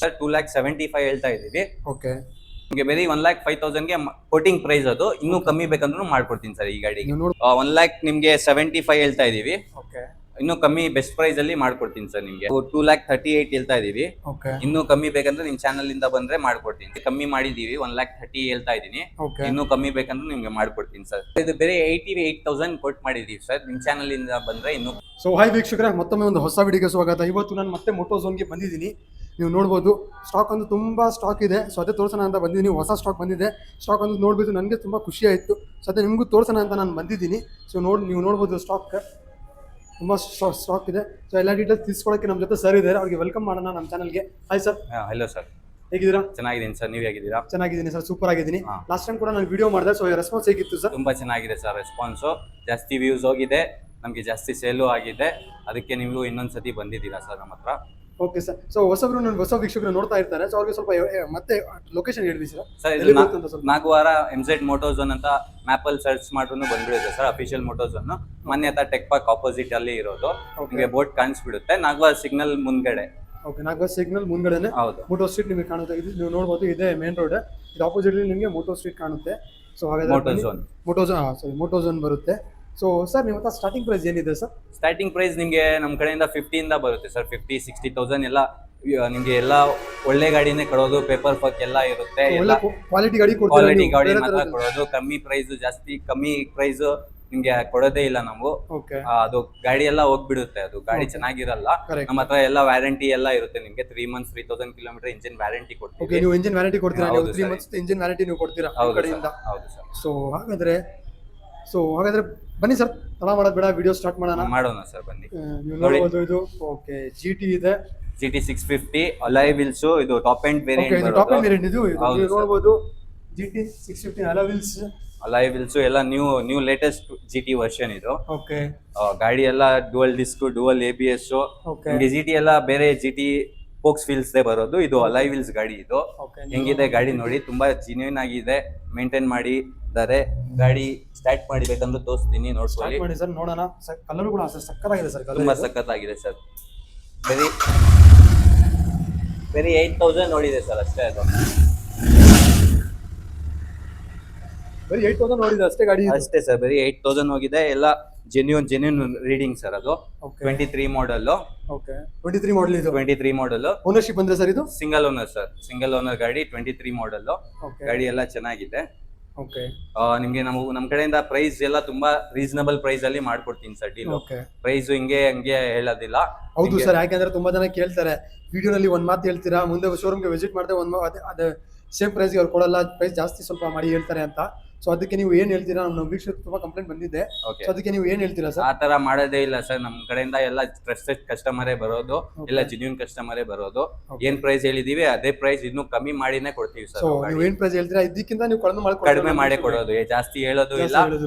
Sir 2,75,000 ಹೇಳ್ತಾ ಇದೀವಿ. Okay. ನಿಮಗೆ ಬರೀ 1,05,000ಗೆ ಕೋಟಿಂಗ್ ಪ್ರೈಸ್ ಅದು. ಇನ್ನೂ ಕಮ್ಮಿ ಬೇಕಂದ್ರೂ ಮಾಡ್ಕೊಡ್ತೀನಿ ಸರ್ ಈ ಗಾಡಿಗೆ. 1 lakh ನಿಮ್ಗೆ 75 ಹೇಳ್ತಾ ಇದೀವಿ. ಓಕೆ. ಇನ್ನೂ ಕಮ್ಮಿ ಬೆಸ್ಟ್ ಪ್ರೈಸ್ ಅಲ್ಲಿ ಮಾಡ್ಕೊಡ್ತೀನಿ ಸರ್ ನಿಮ್ಗೆ. 2,38,000 ಹೇಳ್ತಾ ಇದೀವಿ. ಓಕೆ. ಇನ್ನೂ ಕಮ್ಮಿ ಬೇಕಂದ್ರೆ ನಿಮ್ ಚಾನಲ್ ಇಂದ ಬಂದ್ರೆ ಮಾಡ್ಕೊಡ್ತೀನಿ. ಕಮ್ಮಿ ಮಾಡಿದೀವಿ 1,30,000 ಹೇಳ್ತಾ ಇದೀನಿ. ಇನ್ನೂ ಕಮ್ಮಿ ಬೇಕಂದ್ರೆ ನಿಮ್ಗೆ ಮಾಡ್ಕೊಡ್ತೀನಿ ಸರ್. ಇದು ಬೇರೆ 88,000 ಕೊಟ್ ಮಾಡಿದೀವಿ ಸರ್. ನಿಮ್ ಚಾನಲ್ ಇಂದ ಬಂದ್ರೆ ಇನ್ನೂ. ಸೊ ಹಾಯ್ ವೀಕ್ಷಕರೇ, ಮತ್ತೊಮ್ಮೆ ಒಂದು ಹೊಸ ವಿಡಿಯೋಗೆ ಸ್ವಾಗತ. ಇವತ್ತು ನಾನು ಮತ್ತೆ ಮೋಟೋಝೋನ್ಗೆ ಬಂದಿದ್ದೀನಿ. ನೀವು ನೋಡ್ಬೋದು ಸ್ಟಾಕ್ ಒಂದು ತುಂಬ ಸ್ಟಾಕ್ ಇದೆ. ಸೊ ಅದೇ ತೋರಿಸೋಣ ಅಂತ ಬಂದಿದ್ದೀನಿ. ಹೊಸ ಸ್ಟಾಕ್ ಬಂದಿದೆ. ಸ್ಟಾಕ್ ಒಂದು ನೋಡ್ಬಿಟ್ಟು ನನಗೆ ತುಂಬ ಖುಷಿ ಆಯಿತು. ಸೊ ಅದೇ ನಿಮಗೂ ತೋರಿಸೋಣ ಅಂತ ನಾನು ಬಂದಿದ್ದೀನಿ. ಸೊ ನೀವು ನೋಡ್ಬೋದು ಸ್ಟಾಕ್ ತುಂಬ ಸ್ಟಾಕ್ ಇದೆ. ಸೊ ಎಲ್ಲ ಡೀಟೇಲ್ಸ್ ತಿಳಿಸ್ಕೊಳ್ಳೋಕ್ಕೆ ನಮ್ಮ ಜೊತೆ ಸರ್ ಇದ್ದಾರೆ. ಅವ್ರಿಗೆ ವೆಲ್ಕಮ್ ಮಾಡೋಣ ನಮ್ಮ ಚಾನಲ್ಗೆ. Hi sir. ಹಲೋ ಸರ್, ಹೇಗಿದ್ದೀರಾ? ಚೆನ್ನಾಗಿದ್ದೀನಿ ಸರ್, ನೀವು ಹೇಗಿದ್ದೀರಾ? ಚೆನ್ನಾಗಿದ್ದೀನಿ ಸರ್, ಸೂಪರ್ ಆಗಿದ್ದೀನಿ. ಲಾಸ್ಟ್ ಟೈಮ್ ಕೂಡ ನಾನು ವಿಡಿಯೋ ಮಾಡಿದೆ. ಸೊ ರೆಸ್ಪಾನ್ಸ್ ಹೇಗಿತ್ತು ಸರ್? ತುಂಬಾ ಚೆನ್ನಾಗಿದೆ ಸರ್ ರೆಸ್ಪಾನ್ಸು. ಜಾಸ್ತಿ ವ್ಯೂಸ್ ಹೋಗಿದೆ, ನಮಗೆ ಜಾಸ್ತಿ ಸೇಲು ಆಗಿದೆ. ಅದಕ್ಕೆ ನೀವು ಇನ್ನೊಂದ್ಸತಿ ಬಂದಿದ್ದೀರಾ ಸರ್ ನಮ್ಮ ಹತ್ರ. Okay sir. ಸೊ ಹೊಸ ವೀಕ್ಷಕರು ನೋಡ್ತಾ ಇರ್ತಾರೆ. ಸೊ ಅವ್ರಿಗೆ ಸ್ವಲ್ಪ ಮತ್ತೆ ಲೊಕೇಶನ್ ಹೇಳಿ ಸರ್. ಸರ್ ಇದು ನಾಗವಾರ MZ ಮೋಟೋಝೋನ್ ಅಂತ ಮ್ಯಾಪಲ್ಲಿ ಸರ್ಚ್ ಮಾಡ್ರು ಬಂದ್ಬಿಡುತ್ತೆ ಸರ್. ಅಫಿಷಿಯಲ್ ಮೋಟೋಝೋನ್ ಮೊನ್ನೆ ಟೆಕ್ ಪಾರ್ಕ್ ಆಪೋಸಿಟ್ ಅಲ್ಲಿ ಇರೋದು. ನಿಮಗೆ ಬೋರ್ಡ್ ಕಾಣಿಸ್ಬಿಡುತ್ತೆ, ನಾಗವಾರ ಸಿಗ್ನಲ್ ಮುಂದ್ಗಡೆ. ಓಕೆ, ನಾಗವಾರ ಸಿಗ್ನಲ್ ಮುಂದ್ಗಡೆನೆ ಮೋಟೋ ಸ್ಟ್ರೀಟ್ ನಿಮಗೆ ಕಾಣುತ್ತೆ. ಇದು ನೀವು ನೋಡ್ಬೋದು, ಇದೆ ಮೇನ್ ರೋಡ್. ಇದು ಆಪೋಸಿಟ್ ನಿಮಗೆ ಮೋಟೋ ಸ್ಟ್ರೀಟ್ ಕಾಣುತ್ತೆ. ಸೊ ಹಾಗಾದ್ರೆ ಮೋಟೋಝೋನ್ ಬರುತ್ತೆ. ಸೊ ಸರ್ ನಿಮ್ಮ ಹತ್ರ ಸ್ಟಾರ್ಟಿಂಗ್ ಪ್ರೈಸ್ ಏನಿದೆ ಸರ್? ಸ್ಟಾರ್ಟಿಂಗ್ ಪ್ರೈಸ್ ನಿಮಗೆ ನಮ್ಮ ಕಡೆಯಿಂದ 50 ಇಂದ ಬರುತ್ತೆ ಸರ್. 50-60,000 ಎಲ್ಲ ನಿಮಗೆ ಎಲ್ಲ ಒಳ್ಳೆ ಗಾಡಿನೇ ಕೊಡೋದು. ಪೇಪರ್ ವರ್ಕ್ ಎಲ್ಲ ಇರುತ್ತೆ. ಕ್ವಾಲಿಟಿ ಗಾಡಿ ಮಾತ್ರ ಕೊಡೋದು. ಕಮ್ಮಿ ಪ್ರೈಸ್, ಜಾಸ್ತಿ ಕಮ್ಮಿ ಪ್ರೈಸ್ ನಿಮ್ಗೆ ಕೊಡೋದೇ ಇಲ್ಲ ನಾವು. ಅದು ಗಾಡಿ ಎಲ್ಲ ಹೋಗ್ಬಿಡುತ್ತೆ. ಅದು ಗಾಡಿ ಚೆನ್ನಾಗಿರಲ್ಲ. ನಮ್ಮ ಹತ್ರ ಎಲ್ಲ ವ್ಯಾರಂಟಿ ಎಲ್ಲ ಇರುತ್ತೆ. ನಿಮ್ಗೆ 3 months 3,000 ಕಿಲೋಮೀಟರ್ ಇಂಜಿನ್ ವ್ಯಾರಂಟಿ ಕೊಡ್ತೀವಿ. ನೀವು ಇಂಜಿನ್ ವ್ಯಾರಂಟಿ ಕೊಡ್ತೀರಾ? 3 months ಇಂಜಿನ್ ವ್ಯಾರಂಟಿ ನೀವು ಕೊಡ್ತೀರಾ ಕಡೆಯಿಂದ? ಹೌದು ಸರ್. ಸೊ ಹಾಗಾದ್ರೆ ಬನ್ನಿ ಸರ್, ತಡ ಮಾಡೋದು ಬೇಡ, ವಿಡಿಯೋ ಸ್ಟಾರ್ಟ್ ಮಾಡೋಣ ಸರ್. ಬನ್ನಿ. ನೀವು ನೋಡಬಹುದು, ಇದು ಓಕೆ GT ಇದೆ. GT 650 alloy wheels. ಇದು ಟಾಪ್ ಎಂಡ್ ವೇರಿಯಂಟ್. ಇದು ಟಾಪ್ ಎಂಡ್ ವೇರಿಯಂಟ್. ಇದು ನೀವು ನೋಡಬಹುದು GT 650 ಅಲಾಯ್ ವೀಲ್ಸ್ ಎಲ್ಲ ನ್ಯೂ ಲೇಟೆಸ್ಟ್ GT ವರ್ಷನ್ ಇದು. ಓಕೆ. ಗಾಡಿ ಎಲ್ಲ ಡುವಲ್ ಡಿಸ್ಕ್, ಡುವಲ್ ABS. ನಿಮಗೆ GT ಎಲ್ಲ ಬೇರೆ GT ಫೋಕ್ಸ್ ವೀಲ್ಸ್ ಬರೋದು. ಇದು ಅಲಾಯ್ ವೀಲ್ಸ್ ಗಾಡಿ. ಇದು ಹೆಂಗಿದೆ ಗಾಡಿ ನೋಡಿ, ತುಂಬಾ ಜೆನ್ಯೂನ್ ಆಗಿದೆ, ಮೇಂಟೈನ್ ಮಾಡಿದ್ದಾರೆ. ಗಾಡಿ ಸ್ಟಾರ್ಟ್ ಮಾಡಿ ಬೇಕಂದ್ರೆ ತೋರಿಸ್ತೀನಿ, ನೋಡ್ಕೊಳ್ಳಿ ಸರ್. ನೋಡೋಣ. ಕಲರ್ ಕೂಡ ಸಕ್ಕತ್ತಾಗಿದೆ ಸರ್. ತುಂಬಾ ಸಕ್ಕತ್ತಾಗಿದೆ ಸರ್. ಬರೀ 8,000 ನೋಡಿದೆ ಸರ್ ಅಷ್ಟೇ. ಅದು ಬರೀ 8,000 ನೋಡಿದೆ ಅಷ್ಟೇ ಗಾಡಿ? ಅಷ್ಟೇ ಸರ್, ಬರೀ 8,000 ಹೋಗಿದೆ. ಎಲ್ಲ ಜೆನ್ಯೂನ್ ರೀಡಿಂಗ್ ಸರ್. ಅದು 23 ಮಾಡಲ್. ಓಕೆ, 23 ಮಾಡಲ್. ಇದು 23 ಮಾಡಲ್. ಓನರ್ಶಿಪ್ ಅಂದ್ರೆ ಸರ್ ಇದು single owner sir. Single owner ಗಾಡಿ, 23 ಮಾಡಲ್. ಗಾಡಿ ಎಲ್ಲ ಚೆನ್ನಾಗಿದೆ. ಓಕೆ. ನಿಮ್ಗೆ ನಮ್ಮ ಕಡೆಯಿಂದ ಪ್ರೈಸ್ ಎಲ್ಲ ತುಂಬಾ ರೀಸನಬಲ್ ಪ್ರೈಸ್ ಅಲ್ಲಿ ಮಾಡ್ಕೊಡ್ತೀನಿ ಸರ್. ಡೀಲ್ ಪ್ರೈಸ್ ಹಂಗೆ ಹೇಳೋದಿಲ್ಲ. ಹೌದು ಸರ್, ಯಾಕಂದ್ರೆ ತುಂಬಾ ಜನ ಕೇಳ್ತಾರೆ, ವಿಡಿಯೋನಲ್ಲಿ ಒಂದ್ ಮಾತು ಹೇಳ್ತೀರಾ, ಮುಂದೆ ಶೋರೂಮ್ಗೆ ವಿಸಿಟ್ ಮಾಡಿದ್ರೆ ಅದೇ ಸೇಮ್ ಪ್ರೈಸ್ಗೆ ಅವ್ರು ಕೊಡಲ್ಲ, ಪ್ರೈಸ್ ಜಾಸ್ತಿ ಸ್ವಲ್ಪ ಮಾಡಿ ಹೇಳ್ತಾರೆ ಅಂತ. ಸೊ ಅದಕ್ಕೆ ನೀವು ಏನ್ ಹೇಳ್ತೀರಾ? ನಮ್ಮ ವೀಕ್ಷಕ ತುಂಬಾ ಕಂಪ್ಲೇಂಟ್ ಬಂದಿದೆ. ಸೊ ಅದಕ್ಕೆ ನೀವು ಏನ್ ಹೇಳ್ತೀರಾ ಸರ್? ಆ ತರ ಮಾಡೋದೇ ಇಲ್ಲ ಸರ್. ನಮ್ಮ ಕಡೆಯಿಂದ ಎಲ್ಲ ಟ್ರಸ್ಟೆಡ್ ಕಸ್ಟಮರೇ ಬರೋದು, ಎಲ್ಲ ಜೆನ್ಯೂನ್ ಕಸ್ಟಮರೇ ಬರೋದು. ಏನ್ ಪ್ರೈಸ್ ಹೇಳಿದೀವಿ ಅದೇ ಪ್ರೈಸ್, ಇನ್ನೂ ಕಮ್ಮಿ ಮಾಡಿನೇ ಕೊಡ್ತೀವಿ ಸರ್. ನೀವು ಏನ್ ಪ್ರೈಸ್ ಹೇಳ್ತೀರಾ ಇದಕ್ಕಿಂತ ನೀವು ಕಡಿಮೆ ಮಾಡೇ ಕೊಡೋದು. ಜಾಸ್ತಿ ಹೇಳೋದು ಇಲ್ಲ,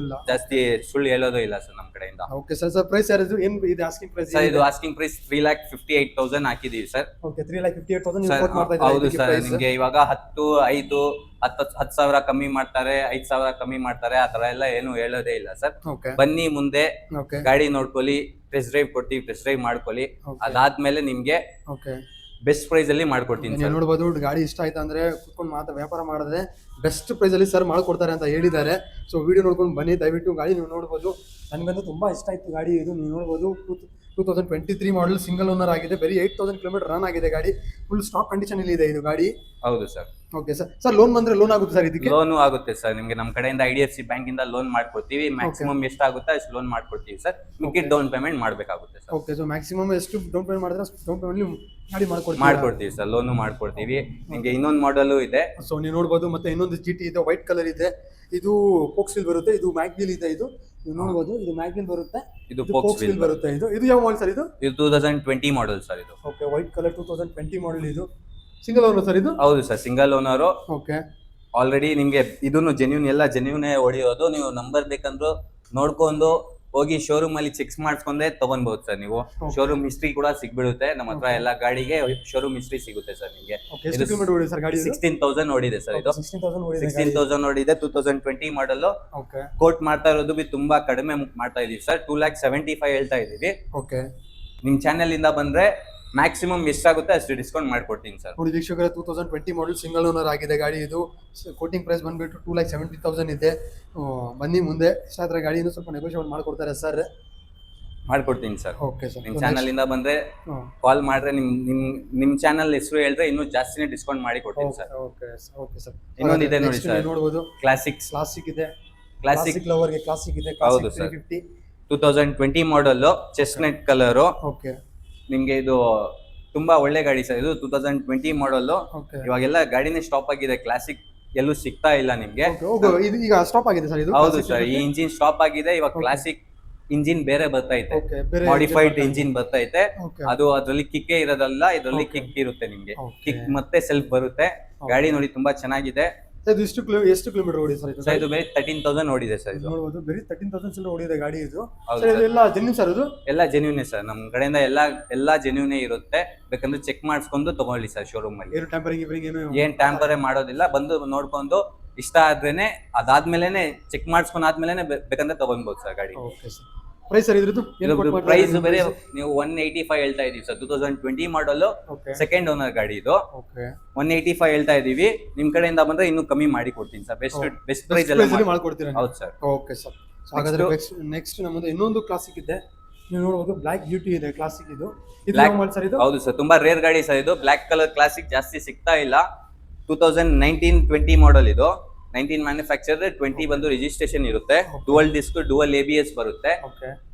ಜಾಸ್ತಿ ಸುಳ್ಳು ಹೇಳೋದು ಇಲ್ಲ ಸರ್ ನಮ್ಮ ಕಡೆಯಿಂದ. Okay sir. ಪ್ರೈಸ್ ಯಾರು ಏನ್ ಇದು ಆಸ್ಕಿಂಗ್ ಪ್ರೈಸ್? ಸರ್ ಇದು ಆಸ್ಕಿಂಗ್ ಪ್ರೈಸ್ 3,58,000 ಹಾಕಿದೀವಿ ಸರ್. ಓಕೆ, 3,58,000 ಹೌದು ಸರ್. ನಿಮ್ಗೆ ಇವಾಗ 10,000 ಕಮ್ಮಿ ಮಾಡ್ತಾರೆ, 5,000 ಕಮ್ಮಿ ಮಾಡ್ತಾರೆ, ಆತರ ಎಲ್ಲ ಏನು ಹೇಳೋದೇ ಇಲ್ಲ ಸರ್. ಬನ್ನಿ ಮುಂದೆ, ಗಾಡಿ ನೋಡ್ಕೊಳ್ಳಿ, ಟೆಸ್ಟ್ ಡ್ರೈವ್ ಕೊಡ್ತೀವಿ, ಟೆಸ್ಟ್ ಡ್ರೈವ್ ಮಾಡ್ಕೊಳ್ಳಿ. ಅದಾದ್ಮೇಲೆ ನಿಮ್ಗೆ ಬೆಸ್ಟ್ ಪ್ರೈಸ್ ಅಲ್ಲಿ ಮಾಡ್ಕೊಡ್ತೀನಿ ಸರ್. ನೋಡಬಹುದು, ಗಾಡಿ ಇಷ್ಟ ಆಯ್ತು ಅಂದ್ರೆ ಕುತ್ಕೊಂಡು ಮಾತ್ರ ವ್ಯಾಪಾರ ಮಾಡಿದ್ರೆ ಬೆಸ್ಟ್ ಪ್ರೈಸ್ ಅಲ್ಲಿ ಸರ್ ಮಾಡ್ಕೊಡ್ತಾರೆ ಅಂತ ಹೇಳಿದ್ದಾರೆ. ಸೊ ವಿಡಿಯೋ ನೋಡ್ಕೊಂಡು ಬನ್ನಿ ದಯವಿಟ್ಟು. ಗಾಡಿ ನೀವು ನೋಡಬಹುದು, ನನಗಂತೂ ತುಂಬಾ ಇಷ್ಟ ಆಯ್ತು ಗಾಡಿ. ಇದು ನೀವು ನೋಡಬಹುದು 2023 ಮಾಡಲ್, ಸಿಂಗಲ್ ಓನರ್ ಆಗಿದೆ. ಬರೀ 8,000 ಕಿಲೋಮೀಟರ್ ರನ್ ಆಗಿದೆ ಗಾಡಿ. ಫುಲ್ ಸ್ಟಾಕ್ ಕಂಡೀಷನ್ ಇಲ್ಲಿ ಇದೆ ಇದು ಗಾಡಿ. ಹೌದು sir. Okay sir. Sir loan ಬಂದ್ರೆ ಲೋನ್ ಆಗುತ್ತೆ ಸರ್? ಇದಕ್ಕೆ ಲೋನ್ ಆಗುತ್ತೆ ಸರ್. ನಿಮ್ಗೆ ನಮ್ಮ ಕಡೆಯಿಂದ IDFC ಬ್ಯಾಂಕ್ ಇಂದ ಲೋನ್ ಮಾಡ್ಕೊಡ್ತೀವಿ. ಮ್ಯಾಕ್ಸಿಮಮ್ ಎಷ್ಟಾಗುತ್ತೆ ಅಷ್ಟು ಲೋನ್ ಮಾಡ್ಕೊಡ್ತೀವಿ ಸರ್. ಮಿಕ್ಕಿದ ಡೌನ್ ಪೇಮೆಂಟ್ ಮಾಡ್ಬೇಕಾಗುತ್ತೆ ಸರ್. ಓಕೆ. ಸೊ ಮ್ಯಾಕ್ಸಿಮಮ್ ಎಷ್ಟು ಡೌನ್ ಪೇಮೆಂಟ್ ಮಾಡಿದ್ರೆ ಡೌನ್ ಪೇಮೆಂಟ್ ಗಾಡಿ ಮಾಡ್ಕೊಡ್ತೀವಿ ಸರ್. ಲೋನು ಮಾಡ್ಕೊಡ್ತೀವಿ. ನಿಮ್ಗೆ ಇನ್ನೊಂದು ಮಾಡಲ್ ಇದೆ. ಸೊ ನೀವು ನೋಡಬಹುದು. ಮತ್ತೆ ಇನ್ನೊಂದು GT ಇದೆ, ವೈಟ್ ಕಲರ್ ಇದೆ. ಇದು ಫೋಕ್ಸ್ ವೀಲ್ ಬರುತ್ತೆ. ಇದು ಮ್ಯಾಗ್ನಿಲ್ ಇದೆ. ಇದು ನೀವು ನೋಡಬಹುದು, ಇದು ಮ್ಯಾಗ್ನಿಲ್ ಬರುತ್ತೆ. ಇದು ಫೋಕ್ಸ್ ವೀಲ್ ಬರುತ್ತೆ. ಇದು ಯಾವ ಮಾಡೆಲ್ ಸರ್? ಇದು 2020 ಮಾಡಲ್ ಸರ್. ಇದು ಓಕೆ, ವೈಟ್ ಕಲರ್ 2020 ಮಾಡಲ್. ಇದು ಸಿಂಗಲ್ ಓನರ್ ಸರ್? ಇದು ಹೌದು sir, single owner. Okay. Already ನಿಮ್ಗೆ ಇದನ್ನು ಎಲ್ಲ ಜೆನ್ಯೂನ್ ಹೊಡೆಯೋದು. ನೀವು ನಂಬರ್ ಬೇಕಂದ್ರು ನೋಡ್ಕೊಂಡು ಹೋಗಿ ಶೋರೂಮ್ ಅಲ್ಲಿ ಚೆಕ್ ಮಾಡಿಸ್ಕೊಂಡೆ ತಗೊಬಹುದು ಸರ್. ನೀವು ಶೋರೂಮ್ ಹಿಸ್ಟ್ರಿ ಕೂಡ ಸಿಗ್ಬಿಡುತ್ತೆ ನಮ್ಮ ಹತ್ರ. ಎಲ್ಲ ಗಾಡಿಗೆ ಶೋರೂಮ್ ಹಿಸ್ಟ್ರಿ ಸಿಗುತ್ತೆ ಸರ್ ನಿಮ್ಗೆ. 16,000 ಓಡಿದೆ ಸರ್. ಇದು 16,000 ಓಡಿದೆ. 2020 ಮಾಡಲ್. ಕೋಟ್ ಮಾಡ್ತಾ ಇರೋದು ತುಂಬಾ ಕಡಿಮೆ ಮಾಡ್ತಾ ಇದೀವಿ ಸರ್. 2,75,000 ಹೇಳ್ತಾ ಇದೀವಿ. ಓಕೆ. ನಿಮ್ ಚಾನೆಲ್ ಇಂದ ಬಂದ್ರೆ ಮ್ಯಾಕ್ಸಿಮಮ್ ಎಷ್ಟಾಗುತ್ತೆ ಅಷ್ಟು ಡಿಸ್ಕೌಂಟ್ ಮಾಡ್ಕೊಡ್ತೀನಿ ಸರ್. ನೋಡಿ ವೀಕ್ಷಕರೇ, 2020 ಮಾಡಲ್ ಸಿಂಗಲ್ ಓನರ್ ಆಗಿದೆ ಗಾಡಿ ಇದು. ಕೋಟಿಂಗ್ ಪ್ರೈಸ್ ಬಂದ್ಬಿಟ್ಟು 2,70,000 ಇದೆ. ಬನ್ನಿ ಮುಂದೆ ಇಷ್ಟ ಆದ್ರೆ ಗಾಡಿನೂ ಸ್ವಲ್ಪ ನೆಗೋಷಿಯೇಟ್ ಮಾಡ್ಕೊಡ್ತಾರೆ ಸರ್. ಮಾಡ್ಕೊಡ್ತೀನಿ ಸರ್. ಓಕೆ ಸರ್, ನಿಮ್ ಚಾನಲ್ ಇಂದ ಬಂದ್ರೆ ಕಾಲ್ ಮಾಡ್ರೆ ನಿಮ್ ಚಾನಲ್ ಹೆಸರು ಹೇಳಿದ್ರೆ ಇನ್ನೂ ಜಾಸ್ತಿನೇ ಡಿಸ್ಕೌಂಟ್ ಮಾಡಿ ಕೊಡ್ತೀನಿ ಸರ್. Okay okay sir. ಇನ್ನೊಂದಿದೆ ನೋಡಿ ಸರ್, ನೋಡಬಹುದು ಕ್ಲಾಸಿಕ್ ಇದೆ. ಕ್ಲಾಸಿಕ್ ಲವರ್ ಗೆ ಕ್ಲಾಸಿಕ್ ಇದೆ. ಹೌದು ಸರ್, 2020 ಮಾಡಲ್ ಚೆಸ್ಟ್ನಟ್ ಕಲರ್. ಓಕೆ, ನಿಮ್ಗೆ ಇದು ತುಂಬಾ ಒಳ್ಳೆ ಗಾಡಿ ಸರ್. ಇದು 2020 ಮಾಡಲ್. ಇವಾಗೆಲ್ಲ ಗಾಡಿನೇ ಸ್ಟಾಪ್ ಆಗಿದೆ, ಕ್ಲಾಸಿಕ್ ಎಲ್ಲೂ ಸಿಗ್ತಾ ಇಲ್ಲ ನಿಮ್ಗೆ. ಇದು ಈಗ ಸ್ಟಾಪ್ ಆಗಿದೆ ಸರ್ ಇದು. ಹೌದು ಸರ್, ಈ ಇಂಜಿನ್ ಸ್ಟಾಪ್ ಆಗಿದೆ. ಇವಾಗ ಕ್ಲಾಸಿಕ್ ಇಂಜಿನ್ ಬೇರೆ ಬರ್ತೈತೆ, ಮಾಡಿಫೈಡ್ ಇಂಜಿನ್ ಬರ್ತೈತೆ. ಅದು ಅದ್ರಲ್ಲಿ ಕಿಕ್ ಇರೋದಲ್ಲ, ಇದ್ರಲ್ಲಿ ಕಿಕ್ ಇರುತ್ತೆ ನಿಮ್ಗೆ. ಕಿಕ್ ಮತ್ತೆ ಸೆಲ್ಫ್ ಬರುತ್ತೆ. ಗಾಡಿ ನೋಡಿ ತುಂಬಾ ಚೆನ್ನಾಗಿದೆ. ಎಷ್ಟು ಕಿಲೋಮೀಟರ್ ಓಡಿದೆ ಸರ್ ಇದು? ಸರ್ ಇದು ಬರೀ 13,000 ಓಡಿದೆ ಸರ್. ಇದು ನೋಡಬಹುದು, ಬರೀ 13,000 ಚಿಲ್ಲರೆ ಓಡಿದೆ ಗಾಡಿ ಇದು. ಎಲ್ಲ ಜೆನ್ಯೂನ್ ಸರ್ ಇದು? ಎಲ್ಲ ಜೆನ್ಯೂನ್ ಸರ್, ನಮ್ ಕಡೆಯಿಂದ ಎಲ್ಲ ಜೆನ್ಯೂನ್ ಇರುತ್ತೆ. ಬೇಕಂದ್ರೆ ಚೆಕ್ ಮಾಡಿಸ್ಕೊಂಡು ತಗೊಳ್ಳಿ ಸರ್ ಶೋರೂಮ್ ಅಲ್ಲಿ. ಏನ್ ಟ್ಯಾಂಪರೇ ಮಾಡೋದಿಲ್ಲ. ಬಂದು ನೋಡ್ಕೊಂಡು ಇಷ್ಟ ಆದ್ರೇನೆ ಅದಾದ್ಮೇಲೆನೆ ಚೆಕ್ ಮಾಡಿಸ್ಕೊಂಡಾದ್ಮೇಲೆ ಬೇಕಂದ್ರೆ ತಗೊಳ್ಬಹುದು ಸರ್ ಗಾಡಿ. ಪ್ರೈಸ್ ಸರ್ ಇದ್ರದ್ದು? ಪ್ರೈಸ್ ಬೇರೆ ನೀವು 185 ಹೇಳ್ತಾ ಇದೀವಿ ಸರ್. 2020 ಮಾಡಲ್ ಸೆಕೆಂಡ್ ಓನರ್ ಗಾಡಿ ಇದು. 185 ಹೇಳ್ತಾ ಇದೀವಿ. ನಿಮ್ ಕಡೆಯಿಂದ ಬಂದ್ರೆ ಇನ್ನೂ ಕಮ್ಮಿ ಮಾಡಿ ಕೊಡ್ತೀನಿ ಸರ್. ಬೆಸ್ಟ್ ಪ್ರೈಸ್ ಎಲ್ಲ ಮಾಡ್ಕೊಡ್ತೀರಾ? ಹೌದು ಸರ್. Okay sir. ಹಾಗಾದ್ರೆ ನೆಕ್ಸ್ಟ್ ನಮ್ಮದು ಇನ್ನೊಂದು ಕ್ಲಾಸಿಕ್ ಇದೆ. ನೀವು ನೋಡಬಹುದು, ಬ್ಲಾಕ್ ಬ್ಯೂಟಿ ಇದೆ ಕ್ಲಾಸಿಕ್ ಇದು. ಸರ್ ಇದು? ಹೌದು ಸರ್, ತುಂಬಾ ರೇರ್ ಗಾಡಿ ಸರ್ ಇದು. ಬ್ಲಾಕ್ ಕಲರ್ ಕ್ಲಾಸಿಕ್ ಜಾಸ್ತಿ ಸಿಗ್ತಾ ಇಲ್ಲ. 2019-20 ಮಾಡಲ್ ಇದು. 19 ಮ್ಯಾನುಫ್ಯಾಕ್ಚರ್, 20 ಬಂದು ರಿಜಿಸ್ಟ್ರೇಷನ್ ಇರುತ್ತೆ. ಡುವಲ್ ಡಿಸ್ಕ್, ಡುವಲ್ ABS ಬರುತ್ತೆ.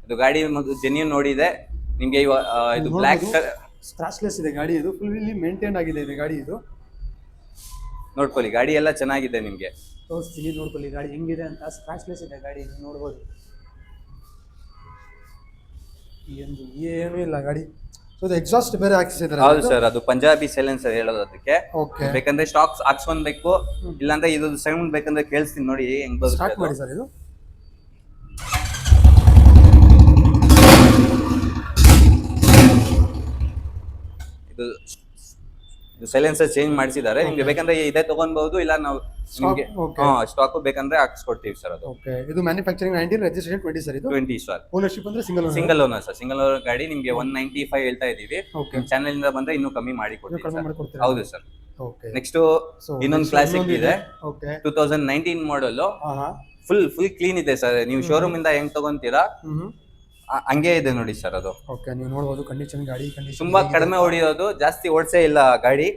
ಇದು ಗಾಡಿ ಜೆನ್ಯೂನ್ ನೋಡಿದೆ ನಿಮ್ಗೆ. ಇದು ಬ್ಲಾಕ್ ಸ್ಕ್ರಾಚ್ಲೆಸ್ ಇದೆ ಗಾಡಿ ಇದು. ಫುಲ್ಲಿ ಮೇಂಟೈನ್ ಆಗಿದೆ ಇದು ಗಾಡಿ ಇದು. ನೋಡ್ಕೊಳ್ಳಿ, ಗಾಡಿ ಎಲ್ಲ ಚೆನ್ನಾಗಿದೆ ನಿಮ್ಗೆ. ತೋರಿಸ್ತೀನಿ, ನೋಡ್ಕೊಳ್ಳಿ ಗಾಡಿ ಹೆಂಗಿದೆ ಅಂತ. ಸ್ಕ್ರಾಚ್ಲೆಸ್ ಇದೆ ಗಾಡಿ ಇದು, ನೋಡ್ಬೋದು. ಏನೂ ಇಲ್ಲ ಗಾಡಿ. ಎಕ್ಸಾಸ್ಟ್ ಬೇರೆ ಹಾಕಿಸಿದ್ದಾರೆ. ಹೌದು ಸರ್, ಅದು ಪಂಜಾಬಿ ಸೈಲೆನ್ಸರ್ ಹೇಳೋದು ಅದಕ್ಕೆ. ಬೇಕಂದ್ರೆ ಸ್ಟಾಕ್ಸ್ ಹಾಕ್ಸ್ಕೊಬೇಕು, ಇಲ್ಲಾಂದ್ರೆ ಇದು ಸೌಂಡ್ ಬೇಕಂದ್ರೆ ಕೇಳಿಸ್ತೀನಿ ನೋಡಿ ಹೆಂಗ್ ಬರುತ್ತೆ. ಸ್ಟಾರ್ಟ್ ಮಾಡಿ ಸರ್ ಇದು. ಇದು ಸೈಲೆನ್ಸರ್ ಚೇಂಜ್ ಮಾಡಿಸಿದ್ದಾರೆ. ನಿಮ್ಗೆ ಬೇಕಂದ್ರೆ ಇದೇ ತಗೊಬಹುದು, ಇಲ್ಲ ನಾವು ನಿಮ್ಗೆ ಸ್ಟಾಕ್ ಬೇಕಂದ್ರೆ ಹಾಕ್ಸ್ಕೊಡ್ತೀವಿ ಸರ್. ಅದು ಇದು ಮ್ಯಾನುಫ್ಯಾಕ್ಚರಿಂಗ್ 19, ರಿಜಿಸ್ಟ್ರೇಷನ್ 20 ಸರ್ ಇದು. 20 ಸರ್. ಓನರ್ಶಿಪ್ ಅಂದ್ರೆ single owner sir. Single owner ಗಾಡಿ ನಿಮ್ಗೆ 195 ಹೇಳ್ತಾ ಇದೀವಿ. ನಿಮ್ ಚಾನೆಲ್ ಇಂದ ಬಂದ್ರೆ ಇನ್ನೂ ಕಮ್ಮಿ ಮಾಡಿ ಕೊಡ್ತೀವಿ. ಹೌದು ಸರ್. ನೆಕ್ಸ್ಟ್ ಇನ್ನೊಂದು ಕ್ಲಾಸಿಕ್ ಇದೆ. 2019 ಮಾಡಲ್. ಫುಲ್ ಕ್ಲೀನ್ ಇದೆ ಸರ್. ನೀವು ಶೋರೂಮ್ ಇಂದ ಹೆಂಗ್ ತಗೊಂತೀರಾ ಹಂಗೆ ಇದೆ ನೋಡಿ ಸರ್. ಅದು ನೀವು ನೋಡಬಹುದು, ಕಂಡೀಷನ್ ಗಾಡಿ ಕಂಡೀಷನ್ ತುಂಬಾ ಕಡಿಮೆ ಓಡಿಯೋದು, ಜಾಸ್ತಿ ಓಡಿಸೇ ಇಲ್ಲ ಗಾಡಿ.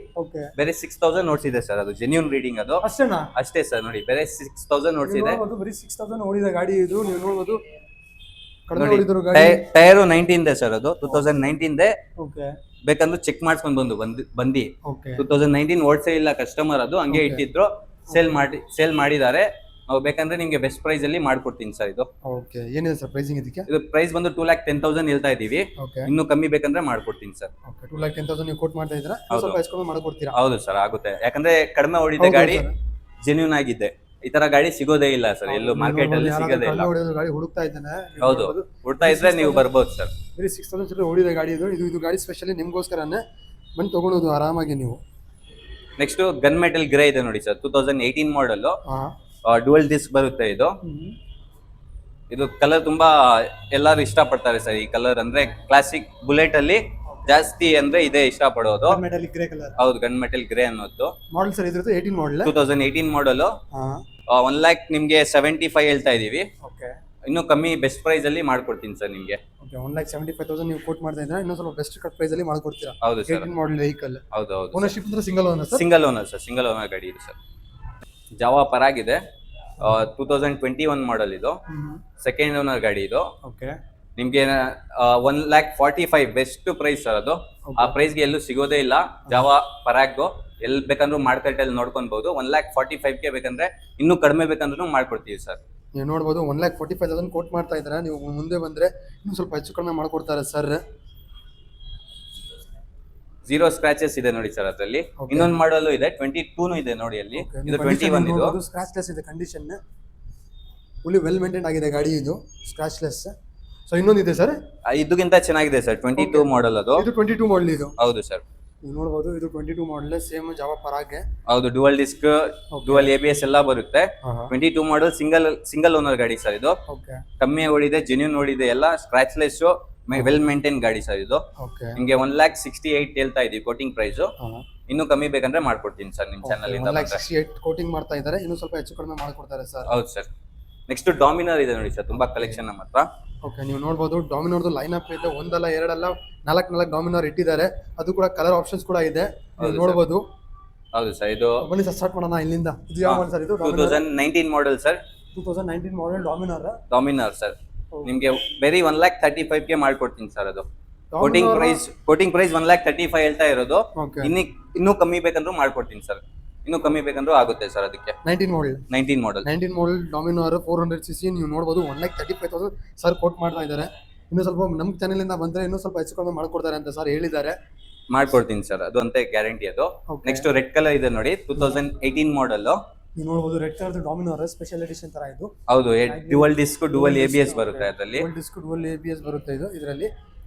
ಬೇರೆ 6,000 ಓಡಿಸಿದೆ ಸರ್. ಅದು ಜೆನ್ಯೂನ್ ರೀಡಿಂಗ್ ಅದು. ಅಷ್ಟೇ ಸರ್. ನೋಡಿ, ಬೇರೆ 6,000 ಓಡಿಸಿದೆ. ಬರೀ 6,000 ಓಡಿದ ಗಾಡಿ ಇದು. ನೀವು ನೋಡಬಹುದು, ಟೈರು 19 ಇದೆ ಸರ್. ಅದು 2019 ದೇ. ಬೇಕಂದ್ರೆ ಚೆಕ್ ಮಾಡ್ಸ್ಕೊಂಡ್ ಬಂದಿ 2019 ಓಡಿಸೇ ಇಲ್ಲ ಕಸ್ಟಮರ್. ಅದು ಹಂಗೆ ಇಟ್ಟಿದ್ರು, ಸೇಲ್ ಮಾಡಿದ್ದಾರೆ. ನಾವು ಬೇಕಂದ್ರೆ ನಿಮ್ಗೆ ಬೆಸ್ಟ್ ಪ್ರೈಸ್ ಅಲ್ಲಿ ಮಾಡ್ಕೊಡ್ತೀನಿ ಸರ್ ಇದು. ಓಕೆ, ಏನಿದೆ ಸರ್ ಪ್ರೈಸಿಂಗ್ ಇದಕ್ಕೆ? ಇದು ಪ್ರೈಸ್ ಬಂದು 2,10,000 ಹೇಳ್ತಾ ಇದೀವಿ. ಇನ್ನೂ ಕಮ್ಮಿ ಬೇಕಂದ್ರೆ ಮಾಡ್ಕೊಡ್ತೀನಿ ಸರ್. ಓಕೆ, 2,10,000 ನೀವು ಕೋಟ್ ಮಾಡ್ತಾ ಇದ್ದೀರಾ? ಸ್ವಲ್ಪ ಎಸ್ಕೊಂಡು ಮಾಡ್ಕೊಡ್ತೀರಾ? ಹೌದು ಸರ್, ಆಗುತ್ತೆ. ಯಾಕಂದ್ರೆ ಕಡಿಮೆ ಓಡಿದೆ ಗಾಡಿ, ಜೆನ್ಯೂನ್ ಆಗಿದೆ. ಈ ತರ ಗಾಡಿ ಸಿಗೋದೇ ಇಲ್ಲ ಸರ್, ಎಲ್ಲೂ ಮಾರ್ಕೆಟ್ ಅಲ್ಲಿ ಸಿಗೋದೇ ಇಲ್ಲ. ಗಾಡಿ ಹುಡುಕ್ತಾ ಇದ್ದಾನೆ. ಹೌದು, ಹುಡುಕ್ತಾ ಇದ್ರೆ ನೀವು ಬರ್ಬೋದು ಸರ್. ಬರೀ 6,000 ಓಡಿದ ಗಾಡಿ ಇದು. ಇದು ಗಾಡಿ ಸ್ಪೆಷಲಿ ನಿಮ್ಗೋಸ್ಕರನೇ ಬಂದು ತಗೊಳ್ಳೋದು ಆರಾಮಾಗಿ ನೀವು. ನೆಕ್ಸ್ಟ್ ಗನ್ ಮೆಟಲ್ ಗ್ರೇ ಇದೆ ನೋಡಿ ಸರ್. 2018 ಮಾಡಲ್. ಡುವಲ್ ಡಿಸ್ಕ್ ಬರುತ್ತೆ ಇದು. ಇದು ಕಲರ್ ತುಂಬಾ ಎಲ್ಲರೂ ಇಷ್ಟ ಪಡ್ತಾರೆ ಸರ್. ಈ ಕಲರ್ ಅಂದ್ರೆ ಕ್ಲಾಸಿಕ್ ಬುಲೆಟ್ ಅಲ್ಲಿ ಜಾಸ್ತಿ ಅಂದ್ರೆ ಇದೇ ಇಷ್ಟ ಪಡೋದು. ಹೌದು, ಗನ್ ಮೆಟಲ್ ಗ್ರೇ ಅನ್ನೋದು ಮಾಡಲ್ ಸರ್. ಇದ್ರದ್ದು 18 ಮಾಡಲ್. 2018 ಮಾಡಲ್. 1 lakh ನಿಮ್ಗೆ 75 ಹೇಳ್ತಾ ಇದೀವಿ. ಇನ್ನೂ ಕಮ್ಮಿ ಬೆಸ್ಟ್ ಪ್ರೈಸ್ ಅಲ್ಲಿ ಮಾಡ್ಕೊಡ್ತೀನಿ ಸರ್ ನಿಮ್ಗೆ. 1,75,000 ನೀವು ಕೋಟ್ ಮಾಡ್ತಾ ಇದ್ದೀರಾ. ಇನ್ನೂ ಸ್ವಲ್ಪ ಬೆಸ್ಟ್ ಕಟ್ ಪ್ರೈಸ್ ಅಲ್ಲಿ ಮಾಡ್ಕೊಡ್ತೀರಾ? ಹೌದು ಸರ್. 18 ಮಾಡಲ್ ವೆಹಿಕಲ್. ಹೌದು. ಓನರ್ಶಿಪ್ ಅಂದ್ರೆ single owner sir? Single owner sir. Single owner ಗಾಡಿ ಇದು ಸರ್. ಜಾವಾ ಪರಾಗ್ ಇದೆ. 2021 ಮಾಡಲ್ ಇದು. ಸೆಕೆಂಡ್ ಓನರ್ ಗಾಡಿ ಇದು. ನಿಮ್ಗೆ 1,45,000 ಬೆಸ್ಟ್ ಪ್ರೈಸ್ ಸರ್. ಅದು ಆ ಪ್ರೈಸ್ಗೆ ಎಲ್ಲೂ ಸಿಗೋದೇ ಇಲ್ಲ. ಜಾವಾ ಪರಾಗ್ ಎಲ್ಲಿ ಬೇಕಂದ್ರೂ ಮಾರ್ಕೆಟ್ ಅಲ್ಲಿ ನೋಡ್ಕೊಬಹುದು. 1,45,000 ಬೇಕಂದ್ರೆ ಇನ್ನೂ ಕಡಿಮೆ ಬೇಕಂದ್ರೂ ಮಾಡ್ಕೊಡ್ತೀವಿ ಸರ್. ನೀವು ನೋಡ್ಬೋದು, 1,45,000 ಕೋಟ್ ಮಾಡ್ತಾ ಇದ್ದಾರೆ. ನೀವು ಮುಂದೆ ಬಂದ್ರೆ ಇನ್ನೂ ಸ್ವಲ್ಪ ಹೆಚ್ಚು ಕಡಿಮೆ ಮಾಡ್ಕೊಡ್ತಾರೆ ಸರ್. 0 ಸ್ಕ್ರಾಚಸ್ ಇದೆ ನೋಡಿ ಸರ್ ಅದರಲ್ಲಿ. ಇನ್ನೊಂದು ಮಾಡಲ್ ಇದೆ, 22 ಇದೆ ನೋಡಿ ಅಲ್ಲಿ. ಇದು 21 ಇದು. ಸ್ಕ್ರಾಚ್ಲೆಸ್ ಇದೆ ಕಂಡೀಷನ್. ಫುಲ್ಲಿ ವೆಲ್ ಮೇಂಟೈನ್ ಆಗಿದೆ ಗಾಡಿ ಇದು, ಸ್ಕ್ರಾಚ್ಲೆಸ್. ಸೊ ಇನ್ನೊಂದಿದೆ ಸರ್, ಇದಕ್ಕಿಂತ ಚೆನ್ನಾಗಿದೆ ಸರ್. 22 ಮಾಡಲ್ ಅದು. ಇದು 22 ಮಾಡಲ್ ಇದು. ಹೌದು ಸರ್. ನೀವು ನೋಡಬಹುದು, ಇದು 22 ಮಾಡಲ್, ಸೇಮ್ ಜಾವಾ ಪರಾಗೆ. ಹೌದು, ಡುವಲ್ ಡಿಸ್ಕ್, ಡುವಲ್ ABS ಎಲ್ಲ ಬರುತ್ತೆ. 22 ಮಾಡಲ್, ಸಿಂಗಲ್ ಓನರ್ ಗಾಡಿ ಸರ್ ಇದು. ಕಮ್ಮಿ ಓಡಿದೆ, ಜೆನ್ಯೂನ್ ಓಡಿದೆ, ಎಲ್ಲ ಸ್ಕ್ರಾಚ್ಲೆಸ್. ವೆಲ್ ಮೇಂಟೈನ್ ಗಾಡಿ ಸರ್ ಇದು. ಓಕೆ ನಿಮ್ಗೆ 1,68,000 ಹೇಳ್ತಾ ಇದೀವಿ ಕೋಟಿಂಗ್ ಪ್ರೈಸ್. ಇನ್ನೂ ಕಮ್ಮಿ ಬೇಕಂದ್ರೆ ಮಾಡ್ಕೊಡ್ತೀನಿ ಸರ್ ನಿಮ್ ಚಾನಲ್ ಇಂದ. 1,68,000 ಕೋಟಿಂಗ್ ಮಾಡ್ತಾ ಇದ್ದಾರೆ, ಇನ್ನೂ ಸ್ವಲ್ಪ ಹೆಚ್ಚು ಕಡಿಮೆ ಮಾಡ್ಕೊಡ್ತಾರೆ ಸರ್. ಹೌದು ಸರ್. ನೆಕ್ಸ್ಟ್ ಡಾಮಿನರ್ ಇದೆ ನೋಡಿ ಸರ್, ತುಂಬಾ ಕಲೆಕ್ಷನ್ ನಮ್ಮ ಹತ್ರ. ಓಕೆ, ನೀವು ನೋಡ್ಬೋದು ಡಾಮಿನೋರ್ದು ಲೈನ್ ಅಪ್ ಇದೆ, ಒಂದಲ್ಲ ಎರಡಲ್ಲ 4 ಡಾಮಿನೋರ್ ಇಟ್ಟಿದ್ದಾರೆ. ಅದು ಕೂಡ ಕಲರ್ ಆಪ್ಷನ್ಸ್ ಕೂಡ ಇದೆ, ನೀವು ನೋಡ್ಬೋದು. ಹೌದು ಸರ್. ಇದು ಬನ್ನಿ ಸರ್ ಸ್ಟಾರ್ಟ್ ಮಾಡೋಣ ಇಲ್ಲಿಂದ. ಇದು ಯಾವ ಸರ್? ಇದು 2019 model sir. 2019 model Dominar sir. ನಿಮ್ಗೆ ಬರೀ 1,35,000 ಮಾಡ್ಕೊಡ್ತೀನಿ ಸರ್. ಅದು ಕೋಟಿಂಗ್ ಪ್ರೈಸ್ 1,35,000 ಹೇಳ್ತಾ ಇರೋದು. ಇನ್ನೂ ಕಮ್ಮಿ ಬೇಕಂದ್ರೂ ಮಾಡ್ಕೊಡ್ತೀನಿ ಸರ್. ಇನ್ನೂ ಕಮ್ಮಿ ಬೇಕಂದ್ರೂ ಆಗುತ್ತೆ ಸರ್. ಅದಕ್ಕೆ 19 ಮಾಡೆಲ್ ಡಾಮಿನೋರ್ 400cc ನೀವು ನೋಡ್ಬೋದು. 1,35,000 ಸರ್ ಕೋಟ್ ಮಾಡ್ತಾ ಇದ್ದಾರೆ. ಇನ್ನೂ ಸ್ವಲ್ಪ ನಮ್ಮ ಚಾನೆಲ್ ಇಂದ ಬಂದ್ರೆ ಇನ್ನೂ ಸ್ವಲ್ಪ ಹೆಚ್ಚು ಕಡಿಮೆ ಮಾಡ್ಕೊಡ್ತಾರೆ ಅಂತ ಸರ್ ಹೇಳಿದ್ದಾರೆ. ಮಾಡ್ಕೊಡ್ತೀನಿ ಸರ್, ಅದು ಅಂತ ಗ್ಯಾರಂಟಿ ಅದು. ನೆಕ್ಸ್ಟ್ ರೆಡ್ ಕಲರ್ ಇದೆ ನೋಡಿ, 2018 ಮಾಡೆಲ್. ನೀವು ನೋಡಬಹುದು ರೆಡ್ ಕಲರ್ ಡಾಮಿನೋರ್ ಸ್ಪೆಷಲ್ ಎಡಿಷನ್ ತರ ಇದು. ಹೌದು, ಡ್ಯುವಲ್ ಡಿಸ್ಕ್ ಡ್ಯುವಲ್ ABS ಬರುತ್ತೆ ಅದರಲ್ಲಿ. ಡ್ಯುವಲ್ ಡಿಸ್ಕ್ ಡ್ಯುವಲ್ ABS ಬರುತ್ತೆ ಇದು ಇದರಲ್ಲಿ.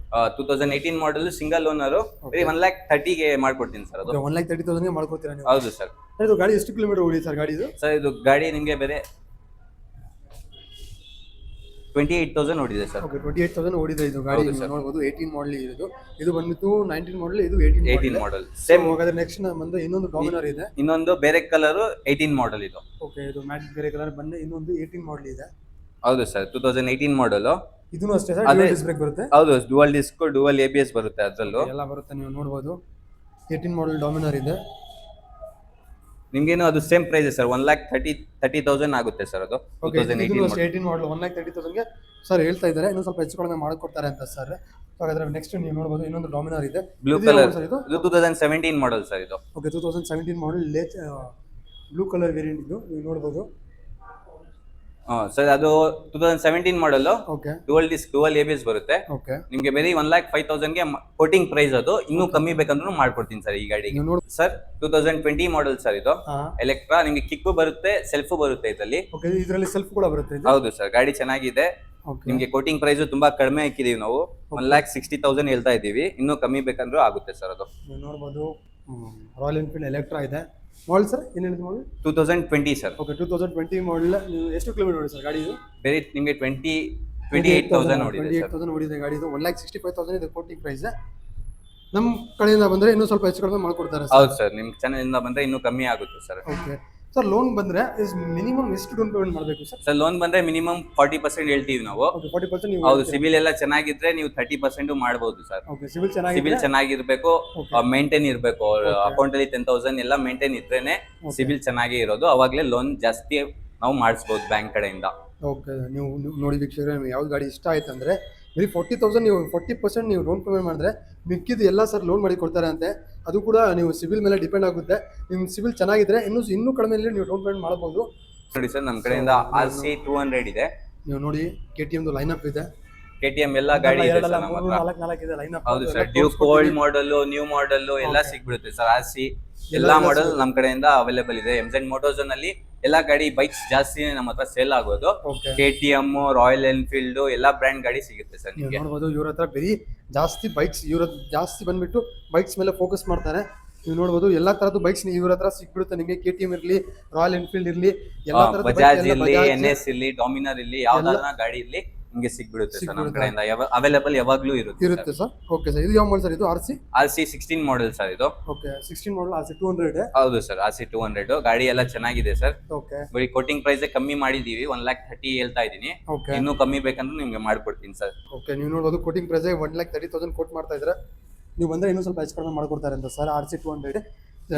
2018 ಮಾಡೆಲ್ ಸಿಂಗಲ್ ಓನರ್. ಬರೀ 1,30,000 ಮಾಡ್ಕೊಡ್ತೀನಿ ಸರ್. ಅದು 1,30,000 ಗೆ ಮಾಡ್ಕೊಡ್ತೀರಾ ನೀವು? ಹೌದು ಸರ್. ಇದು ಗಾಡಿ ಎಷ್ಟು ಕಿಲೋಮೀಟರ್ ಓಡಿದೆ ಸರ್ ಗಾಡಿ ಇದು? ಸರ್ ಇದು ಗಾಡಿ ನಿಮಗೆ ಬೇರೆ 28,000 ಓಡಿದೆ ಸರ್. ಓಕೆ, 28,000 ಓಡಿದೆ ಇದು ಗಾಡಿ. ನೀವು ನೋಡಬಹುದು 18 ಮಾಡೆಲ್ ಇದು. ಇದು ಬಂದ್ಬಿಟ್ಟು 19 ಮಾಡೆಲ್, ಇದು 18 ಮಾಡೆಲ್ ಸೇಮ್. ಹಾಗಾದ್ರೆ ನೆಕ್ಸ್ಟ್ ಬಂದು ಇನ್ನೊಂದು ಡಾಮಿನರ್ ಇದೆ, ಇನ್ನೊಂದು ಬೇರೆ ಕಲರ್ 18 ಮಾಡೆಲ್ ಇದು. ಓಕೆ, ಇದು ಮ್ಯಾಟ್ ಬೇರೆ ಕಲರ್ ಬಂದು ಇನ್ನೊಂದು 18 ಮಾಡೆಲ್ ಇದೆ. ಹೌದು ಸರ್, 2018 ಮಾಡೆಲ್. ಇದೂ ಅಷ್ಟೇ ಸರ್, ಡ್ಯುಯಲ್ ಡಿಸ್ಕ್ ಬ್ರೇಕ್ ಬರುತ್ತೆ. ಹೌದು, ಡ್ಯುವಲ್ ಡಿಸ್ಕ್ ಡ್ಯುವಲ್ ABS ಬರುತ್ತೆ ಅದರಲ್ಲೂ ಎಲ್ಲ ಬರುತ್ತೆ. ನೀವು ನೋಡಬಹುದು 18 ಮಾಡೆಲ್ ಡಾಮಿನರ್ ಇದೆ. ನಿಮ್ಗೇನು ಅದು ಸೇಮ್ ಪ್ರೈಸ್ ಸರ್, 1,30,000 ಆಗುತ್ತೆ ಸರ್. ಅದು 18 ಮಾಡೆಲ್ 1,30,000 ಗೆ ಸರ್ ಹೇಳ್ತಾ ಇದ್ದಾರೆ. ಇನ್ನೂ ಸ್ವಲ್ಪ ಹೆಚ್ಚು ಕಡಿಮೆ ಮಾಡಿಕೊಡ್ತಾರೆ ಅಂತ ಸರ್. ಹಾಗಾದ್ರೆ ನೆಕ್ಸ್ಟ್ ನೀವು ನೋಡಬಹುದು ಇನ್ನೊಂದು ಡಾಮಿನರ್ ಇದೆ, ಬ್ಲೂ ಕಲರ್. ಇದು 2017 ಮಾಡೆಲ್ ಸರ್ ಇದು. Okay, 2017 model blue colour variant ಇದು. ನೀವು ನೋಡಬಹುದು ಸರ್, ಅದು 2017 model. Okay, dual disc dual ABS ಬರುತ್ತೆ. ಓಕೆ, ನಿಮ್ಗೆ ಬರೀ 1,05,000 ಗೆ ಕೋಟಿಂಗ್ ಪ್ರೈಸ್ ಅದು. ಇನ್ನೂ ಕಮ್ಮಿ ಬೇಕಂದ್ರೂ ಮಾಡ್ಕೊಡ್ತೀನಿ ಸರ್ ಈ ಗಾಡಿಗೆ. ಸರ್ 2020 ಮಾಡೆಲ್ ಸರ್ ಇದು. ಎಲೆಕ್ಟ್ರಾ. ನಿಮ್ಗೆ ಕಿಕ್ ಬರುತ್ತೆ, ಸೆಲ್ಫ್ ಬರುತ್ತೆ ಇದರಲ್ಲಿ. ಓಕೆ, ಇದರಲ್ಲಿ ಸೆಲ್ಫ್ ಕೂಡ ಬರುತ್ತೆ. ಹೌದು ಸರ್, ಗಾಡಿ ಚೆನ್ನಾಗಿದೆ. ನಿಮ್ಗೆ ಕೋಟಿಂಗ್ ಪ್ರೈಸ್ ತುಂಬಾ ಕಡಿಮೆ ಹಾಕಿದೀವಿ ನಾವು. 1,60,000 ಹೇಳ್ತಾ ಇದೀವಿ. ಇನ್ನೂ ಕಮ್ಮಿ ಬೇಕಂದ್ರೂ ಆಗುತ್ತೆ ಸರ್. ಅದು ನೀವು ನೋಡಬಹುದು ರಾಯಲ್ ಎನ್ಫೀಲ್ಡ್ ಎಲೆಕ್ಟ್ರಾ ಇದೆ. ಮಾಡೆಲ್ ಸರ್ ಏನೇನಿದೆ ಮಾಡೆಲ್? 2020 ಸರ್. Okay, 2020 model. ನೀವು ಎಷ್ಟು ಕಿಲೋಮೀಟರ್ ಓಡಿದೆ ಸರ್ ಗಾಡಿ ಇದು? ಬೇರೆ ನಿಮಗೆ 28,000 ಓಡಿದೆ ಸರ್. 28,000 ಓಡಿದೆ ಗಾಡಿ ಇದು. 1,65,000 ಇದೆ ಕೋಟಿಂಗ್ ಪ್ರೈಸ್. ನಮ್ಮ ಕಡೆಯಿಂದ ಬಂದ್ರೆ ಇನ್ನೂ ಸ್ವಲ್ಪ ಹೆಚ್ಚು ಕಡಿಮೆ ಮಾಡ್ಕೊಡ್ತಾರೆ. ಹೌದು ಸರ್, ನಿಮ್ ಚಾನೆಲ್ ಇಂದ ಬಂದ್ರೆ ಇನ್ನೂ ಕಮ್ಮಿ ಆಗುತ್ತೆ ಸರ್. ಓಕೆ ಸರ್, ಲೋನ್ ಬಂದ್ರೆ ಮಿನಿಮಮ್ ಎಷ್ಟು ಡೌನ್ ಪೇಮೆಂಟ್ ಮಾಡಬೇಕು ಸರ್? ಸರ್, ಲೋನ್ ಬಂದ್ರೆ ಮಿನಿಮಮ್ 40% ಹೇಳ್ತೀವಿ ನಾವು. 40% ನೀವು? ಹೌದು, ಸಿಬಿಲ್ ಎಲ್ಲ ಚೆನ್ನಾಗಿದ್ರೆ ನೀವು 30% ಮಾಡಬಹುದು ಸರ್. ಓಕೆ, ಸಿಬಿಲ್ ಚೆನ್ನಾಗಿರ್ಬೇಕು, ಮೇಂಟೈನ್ ಇರಬೇಕು. ಅಕೌಂಟ್ ಅಲ್ಲಿ 10,000 ಎಲ್ಲ ಮೇಂಟೈನ್ ಇದ್ರೇನೆ ಸಿಬಿಲ್ ಚೆನ್ನಾಗಿ ಇರೋದು. ಅವಾಗಲೇ ಲೋನ್ ಜಾಸ್ತಿ ನಾವು ಮಾಡಿಸಬಹುದು ಬ್ಯಾಂಕ್ ಕಡೆಯಿಂದ. ಓಕೆ, ನೀವು ನೋಡಿ ವೀಕ್ಷಕರೇ, ನಿಮಗೆ ಯಾವ್ದು ಗಾಡಿ ಇಷ್ಟ ಆಯ್ತು ಅಂದ್ರೆ ಬರೀ 40,000 ನೀವು 40% ನೀವು ಲೋನ್ ಪೇಮೆಂಟ್ ಮಾಡಿದ್ರೆ ಮಿಕ್ಕಿದ್ದು ಎಲ್ಲ ಸರ್ ಲೋನ್ ಮಾಡಿ ಕೊಡ್ತಾರೆ ಅಂತೆ. ಅದು ಕೂಡ ನೀವು ಸಿಬಿಲ್ ಮೇಲೆ ಡಿಪೆಂಡ್ ಆಗುತ್ತೆ. ನಿಮ್ಮ ಸಿಬಿಲ್ ಚೆನ್ನಾಗಿದ್ರೆ ಇನ್ನೂ ಕಡಿಮೆಯಲ್ಲಿ ನೀವು ಲೋನ್ ಪೇಮೆಂಟ್ ಮಾಡಬಹುದು. ನೋಡಿ ಸರ್, ನಮ್ಮ ಕಡೆಯಿಂದ RC 200 ಇದೆ. ನೀವು ನೋಡಿ KTM ಲೈನ್ ಅಪ್ ಇದೆ. KTM ಎಲ್ಲ ಗಾಡಿ ಇದೆ ಸರ್ ನಮ್ಮ ಹತ್ರ. 4 ಇದೆ ಲೈನ್ ಅಪ್. ಹೌದು sir, Duke old model, new model ಎಲ್ಲ ಸಿಗ್ಬಿಡುತ್ತೆ ಸರ್. RC ಎಲ್ಲಾ ಮಾಡೆಲ್ ನಮ್ಮ ಕಡೆಯಿಂದ ಅವೈಲೇಬಲ್ ಇದೆ. MZ ಮೋಟೋಝೋನ್ ಅಲ್ಲಿ ಎಲ್ಲಾ ಗಾಡಿ ಬೈಕ್ಸ್ ಜಾಸ್ತಿ ನಮ್ಮ ಹತ್ರ ಸೇಲ್ ಆಗೋದು. KTM, ರಾಯಲ್ ಎನ್ಫೀಲ್ಡ್ ಎಲ್ಲ ಬ್ರ್ಯಾಂಡ್ ಗಾಡಿ ಸಿಗುತ್ತೆ ಸರ್ ನಿಮಗೆ. ನೋಡಬಹುದು ಇವ್ರ ಹತ್ರ ಬರೀ ಜಾಸ್ತಿ ಬೈಕ್ಸ್, ಇವ್ರ ಜಾಸ್ತಿ ಬಂದ್ಬಿಟ್ಟು ಬೈಕ್ಸ್ ಮೇಲೆ ಫೋಕಸ್ ಮಾಡ್ತಾರೆ. ನೀವು ನೋಡಬಹುದು ಎಲ್ಲಾ ತರದ್ದು ಬೈಕ್ಸ್ ಇವ್ರ ಹತ್ರ ಸಿಕ್ಬಿಡುತ್ತೆ ನಿಮಗೆ. KTM ಇರ್ಲಿ, ರಾಯಲ್ ಎನ್ಫೀಲ್ಡ್ ಇರ್ಲಿ, ಎಲ್ಲಾ ತರದ ಬಜಾಜ್ ಇರ್ಲಿ, NS ಇರ್ಲಿ, ಡಾಮಿನರ್ ಇರ್ಲಿ, ಯಾವ್ದಾರ ಗಾಡಿ ಇರ್ಲಿ ನಿಮಗೆ ಸಿಗ್ಬಿಡುತ್ತೆ ಸರ್ ನಮ್ಮ ಕಡೆಯಿಂದ. ಅವೈಲೇಬಲ್ ಯಾವಾಗ್ಲೂ ಇರುತ್ತೆ ಸರ್. ಓಕೆ ಸರ್, ಇದು ಯಾವ ಮಾಡೆಲ್ ಸರ್? ಇದು RC 16 ಮಾಡೆಲ್ ಸರ್ ಇದು. Okay, 16 model RC 200. ಹೌದು ಸರ್, RC 200 ಗಾಡಿ ಎಲ್ಲ ಚೆನ್ನಾಗಿದೆ ಸರ್. ಓಕೆ, ಬರೀ ಕೋಟಿಂಗ್ ಪ್ರೈಸ್ ಕಮ್ಮಿ ಮಾಡಿದೀವಿ, 1,30,000 ಹೇಳ್ತಾ ಇದೀನಿ. ಇನ್ನೂ ಕಮ್ಮಿ ಬೇಕಂದ್ರೆ ನಿಮ್ಗೆ ಮಾಡ್ಕೊಡ್ತೀನಿ ಸರ್. ಓಕೆ, ನೀವು ನೋಡಬಹುದು ಕೋಟಿಂಗ್ ಪ್ರೈಸ್ 1,30,000 ಕೋಟ್ ಮಾಡ್ತಾ ಇದ್ರೆ ನೀವು ಬಂದ್ರೆ ಇನ್ನೂ ಸ್ವಲ್ಪ ಹೆಚ್ಚು ಕಡಿಮೆ ಮಾಡ್ಕೊಡ್ತಾರೆ ಅಂತ ಸರ್. RC 200.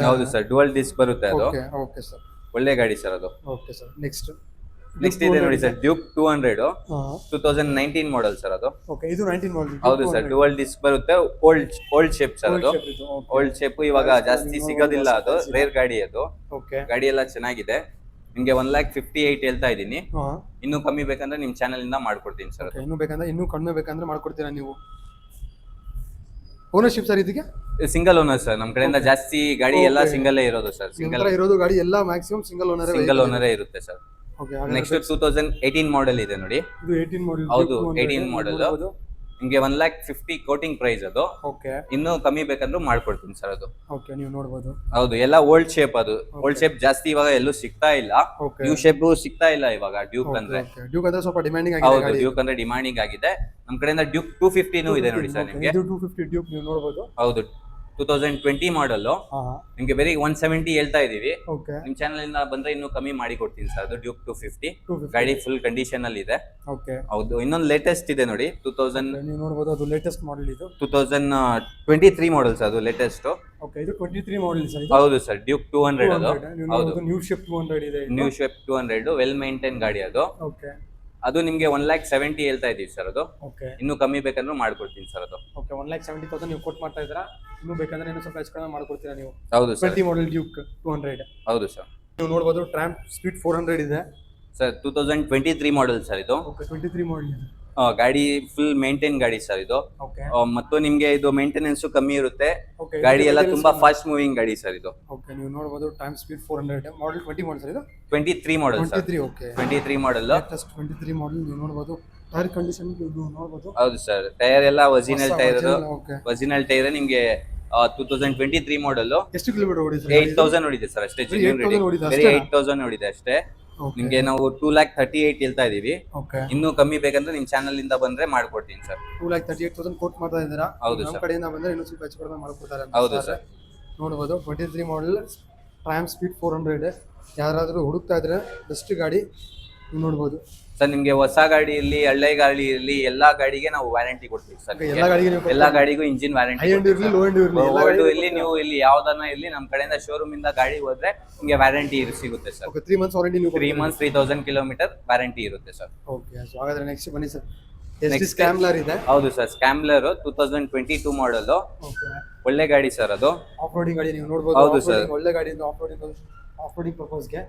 ಹೌದು ಸರ್, ಡ್ಯುವಲ್ ಡಿಸ್ಕ್ ಬರುತ್ತೆ ಅದು. ಓಕೆ ಸರ್, ಒಳ್ಳೆ ಗಾಡಿ ಸರ್ ಅದು. ಓಕೆ ಸರ್, ನೆಕ್ಸ್ಟ್ ಇದೆ ನೋಡಿ ಸರ್, ಡ್ಯೂಕ್ 200 2019 ಮಾಡೆಲ್ ಸರ್ ಅದು. ಓಕೆ, ಇದು 19 ಮಾಡೆಲ್. ಹೌದು ಸರ್, ಡ್ಯುವಲ್ ಡಿಸ್ಕ್ ಬರುತ್ತೆ. ಓಲ್ಡ್ ಶೇಪ್ ಸರ್ ಅದು. ಓಲ್ಡ್ ಶೇಪ್ ಇವಾಗ ಜಾಸ್ತಿ ಸಿಗೋದಿಲ್ಲ, ಅದು ರೇರ್ ಗಾಡಿ ಅದು. ಓಕೆ, ಗಾಡಿ ಎಲ್ಲ ಚೆನ್ನಾಗಿದೆ. ನಿಮ್ಗೆ 1,58,000 ಹೇಳ್ತಾ ಇದೀನಿ. ಇನ್ನೂ ಕಮ್ಮಿ ಬೇಕಂದ್ರೆ ನಿಮ್ ಚಾನೆಲ್ ಇಂದ ಮಾಡ್ಕೊಡ್ತೀನಿ ಸರ್. ಇನ್ನೂ ಕಡಿಮೆ ಬೇಕಂದ್ರೆ ಮಾಡ್ಕೊಡ್ತೀರಾ ನೀವು? ಓನರ್ಶಿಪ್ ಸರ್ ಇದಕ್ಕೆ? ಸಿಂಗಲ್ ಓನರ್ ಸರ್, ನಮ್ ಕಡೆಯಿಂದ ಜಾಸ್ತಿ ಗಾಡಿ ಎಲ್ಲ ಸಿಂಗಲ್ ಇರೋದು ಸರ್. ಸಿಂಗಲ್ ಇರೋದು ಗಾಡಿ ಎಲ್ಲ ಮ್ಯಾಕ್ಸಿಮಮ್ ಸಿಂಗಲ್ ಓನರೇ ಇರುತ್ತೆ ಸರ್. ನೆಕ್ಸ್ಟ್ 2018 ಮಾಡೆಲ್ ಇದೆ ನೋಡಿ. ಇದು 18 ಮಾಡೆಲ್. ಹೌದು, 18 ಮಾಡೆಲ್. ನಿಮ್ಗೆ 1,50,000 ಕೋಟಿಂಗ್ ಪ್ರೈಸ್ ಅದು. ಓಕೆ ಇನ್ನೂ ಕಮ್ಮಿ ಬೇಕಂದ್ರೂ ಮಾಡ್ಕೊಡ್ತೀನಿ ಸರ್ ಅದು. ಓಕೆ ನೀವು ನೋಡ್ಬೋದು. ಹೌದು, ಎಲ್ಲ ಓಲ್ಡ್ ಶೇಪ್ ಅದು. ಓಲ್ಡ್ ಶೇಪ್ ಜಾಸ್ತಿ ಇವಾಗ ಎಲ್ಲೂ ಸಿಗ್ತಾ ಇಲ್ಲ. ಓಕೆ ನ್ಯೂ ಶೇಪ್ ಸಿಗ್ತಾ ಇಲ್ಲ ಇವಾಗ ಡ್ಯೂಕ್ ಅಂದ್ರೆ. ಡ್ಯೂಕ್ ಅಂದ್ರೆ ಸ್ವಲ್ಪ ಡಿಮ್ಯಾಂಡಿಂಗ್ ಆಗಿದೆ ಹೌದು, ಗಾಡಿ. ಡ್ಯೂಕ್ ಅಂದ್ರೆ ಡಿಮಾಂಡಿಂಗ್ ಆಗಿದೆ. ನಮ್ ಕಡೆಯಿಂದ ಡ್ಯೂಕ್ 250 ಇದೆ ನೋಡಿ ಸರ್ ನಿಮ್ಗೆ. ಇದು 250 ಡ್ಯೂಕ್ ನೀವು ನೋಡ್ಬೋದು. ಹೌದು, 2020 ಮಾಡಲ್. ಹಾ ನಿಮ್ಗೆ ಬರೀ 170 ಹೇಳ್ತಾ ಇದೀವಿ. ಓಕೆ ನಿಮ್ ಚಾನಲ್ ಇಂದ ಬಂದ್ರೆ ಇನ್ನೂ ಕಮ್ಮಿ ಮಾಡಿ ಕೊಡ್ತೀನಿ ಸರ್. ಅದು ಡ್ಯೂಕ್ 250 250 ಗಾಡಿ ಫುಲ್ ಕಂಡೀಷನ್ ಅಲ್ಲಿ ಇದೆ. ಓಕೆ ಹೌದು, ಇನ್ನೊಂದು ಲೇಟೆಸ್ಟ್ ಇದೆ ನೋಡಿ. ನೀವು ನೋಡ್ಬೋದು, ಅದು ಲೇಟೆಸ್ಟ್ ಮಾಡೆಲ್ ಇದು. 2023 ಮಾಡಲ್ಸ್ ಅದು ಲೇಟೆಸ್ಟ್. ಓಕೆ ಇದು 23 ಮಾಡೆಲ್ ಸರ್. ಹೌದು ಸರ್, ಡ್ಯೂಕ್ 200 ಅದು. ನೀವು ಹೌದು, ನೋಡ್ಬೋದು ನ್ಯೂ ಶೇಪ್ 200 ಇದೆ. ನ್ಯೂ ಶೇಪ್ 200 ವೆಲ್ ಮೇಂಟೈನ್ ಗಾಡಿ ಅದು. ಓಕೆ ಅದು ನಿಮ್ಗೆ 1,70,000 ಹೇಳ್ತಾ ಇದೀವಿ ಸರ್. ಅದು ಓಕೆ ಇನ್ನೂ ಕಮ್ಮಿ ಬೇಕಂದ್ರೂ ಮಾಡ್ಕೊಡ್ತೀನಿ ಸರ್ ಅದು. ಓಕೆ 1,70,000 ನೀವು ಕೊಟ್ಟು ಮಾಡ್ತಾ ಇದ್ದೀರಾ. ಇನ್ನೂ ಬೇಕಂದ್ರೆ ಇನ್ನೂ ಸ್ವಲ್ಪ ಹೆಚ್ಚು ಕಡಿಮೆ ಮಾಡ್ಕೊಡ್ತೀರಾ ನೀವು. ಹೌದು ಸರ್. 20 model Duke 200. ಹೌದು ಸರ್. ನೀವು ನೋಡ್ಬೋದು ಟ್ರಾಂಪ್ ಸ್ಪೀಡ್ 400 ಇದೆ ಸರ್ 2023 ಮಾಡಲ್ ಸರ್ ಇದು. ಓಕೆ 23 ಮಾಡೆಲ್ ಇದೆ. ಗಾಡಿ ಫುಲ್ ಮೇಂಟೈನ್ ಗಾಡಿ ಸರ್ ಇದು. ಓಕೆ ಮತ್ತು ನಿಮ್ಗೆ ಇದು ಮೇಂಟೆನೆನ್ಸ್ ಕಮ್ಮಿ ಇರುತ್ತೆ. ಓಕೆ ಗಾಡಿ ಎಲ್ಲ ತುಂಬಾ ಫಾಸ್ಟ್ ಮೂವಿಂಗ್ ಗಾಡಿ ಸರ್ ಇದು. ಓಕೆ ನೀವು ನೋಡ್ಬೋದು Trump speed 400 model 20 model sir ಇದು. 23 ಮಾಡಲ್ ಸರ್. 23 ಓಕೆ 23 ಮಾಡಲ್. ಲೇಟೆಸ್ಟ್ 23 ಮಾಡೆಲ್ ನೀವು ನೋಡ್ಬೋದು. ಟೈರ್ ಕಂಡೀಷನ್ ನೀವು ನೋಡ್ಬೋದು. ಹೌದು ಸರ್, ಟೈರ್ ಎಲ್ಲ original tyre. Okay original tyre ನಿಮ್ಗೆ 2023 ಮಾಡಲ್. ಎಷ್ಟು ಕಿಲೋಮೀಟರ್ ಓಡಿದೆ? 8,000 ಓಡಿದೆ ಸರ್ ಅಷ್ಟೇ. ಬರೀ 8,000 ಓಡಿದೆ ಬರೀ ಅಷ್ಟೇನಾ? 8,000 ಓಡಿದೆ ಅಷ್ಟೇ. ನಿಮ್ಗೆ ನಾವು 2,38,000 ಹೇಳ್ತಾ ಇದೀವಿ. ಓಕೆ ಇನ್ನೂ ಕಮ್ಮಿ ಬೇಕಂದ್ರೆ ನಿಮ್ ಚಾನಲ್ ಇಂದ ಬಂದ್ರೆ ಮಾಡ್ಕೊಡ್ತೀನಿ ಸರ್. 2,38,000 ಕೋಟ್ ಮಾಡ್ತಾ ಇದ್ದೀರಾ. ಹೌದು ನಮ್ಮ ಸರ್. ಕಡೆಯಿಂದ ಬಂದ್ರೆ ಇನ್ನೂ ಸ್ವಲ್ಪ ಹೆಚ್ಚು ಕಡಿಮೆ ಮಾಡ್ಕೊಡ್ತಾರೆ ಅಂತ ಹೌದು ಸರ್. ಸರ್. ನೋಡ್ಬೋದು 23 ಮಾಡೆಲ್ ಟ್ರಾಂಪ್ ಸ್ಪೀಡ್ 400. ಯಾರಾದರೂ ಹುಡುಕ್ತಾ ಇದ್ರೆ ಬೆಸ್ಟ್ ಗಾಡಿ ನೀವು ನೋಡ್ಬೋದು ಸರ್. ನಿಮ್ಗೆ ಹೊಸ ಗಾಡಿ ಇರಲಿ, ಹಳೆ ಗಾಡಿ ಇರಲಿ, ಎಲ್ಲಾ ಗಾಡಿಗೆ ನಾವು ವ್ಯಾರಂಟಿ ಕೊಡ್ತೀವಿ ಸರ್. ಎಲ್ಲ ಗಾಡಿಗೆ ನೀವು ಎಲ್ಲಾ ಗಾಡಿಗೂ ಇಂಜಿನ್ ಹೈ ವ್ಯಾರಂಟಿ. ಎಂಡ್ ಇರಲಿ ಲೋ ಎಂಡ್ ಇರಲಿ ಇಲ್ಲಿ ನೀವು ಇಲ್ಲಿ ಯಾವ್ದನ್ನ ಇಲ್ಲಿ ನಮ್ ಕಡೆಯಿಂದ ಶೋರೂಮ್ ಇಂದ ಗಾಡಿ ಹೋದ್ರೆ ನಿಮ್ಗೆ ವ್ಯಾರಂಟಿ ಸಿಗುತ್ತೆ ಸರ್. ಓಕೆ 3 ಮಂತ್ಸ್ ವಾರಂಟಿ ನೀವು 3 ಮಂತ್ಸ್ 3,000 ಕಿಲೋಮೀಟರ್ ವ್ಯಾರಂಟಿ ಇರುತ್ತೆ ಸರ್. ಓಕೆ ಸೊ ಹಾಗಾದ್ರೆ ನೆಕ್ಸ್ಟ್ ಬನ್ನಿ ಸರ್. SD ಸ್ಕ್ಯಾಮ್ಲರ್ ಇದೆ. ಹೌದು ಸರ್, ಸ್ಕ್ಯಾಮ್ಲರ್ 2022 ಮಾಡಲ್. ಓಕೆ ಒಳ್ಳೆ ಗಾಡಿ ಸರ್ ಅದು. ಆಫ್ ರೋಡಿಂಗ್ ಗಾಡಿ ನೀವು ನೋಡ್ಬೋದು. ಹೌದು Off-roading ಸರ್. ಒಳ್ಳೆ ಗಾಡಿ ಇದು. ಆಫ್ ರೋಡಿಂಗ್ ಪರ್ಪಸ್ಗೆ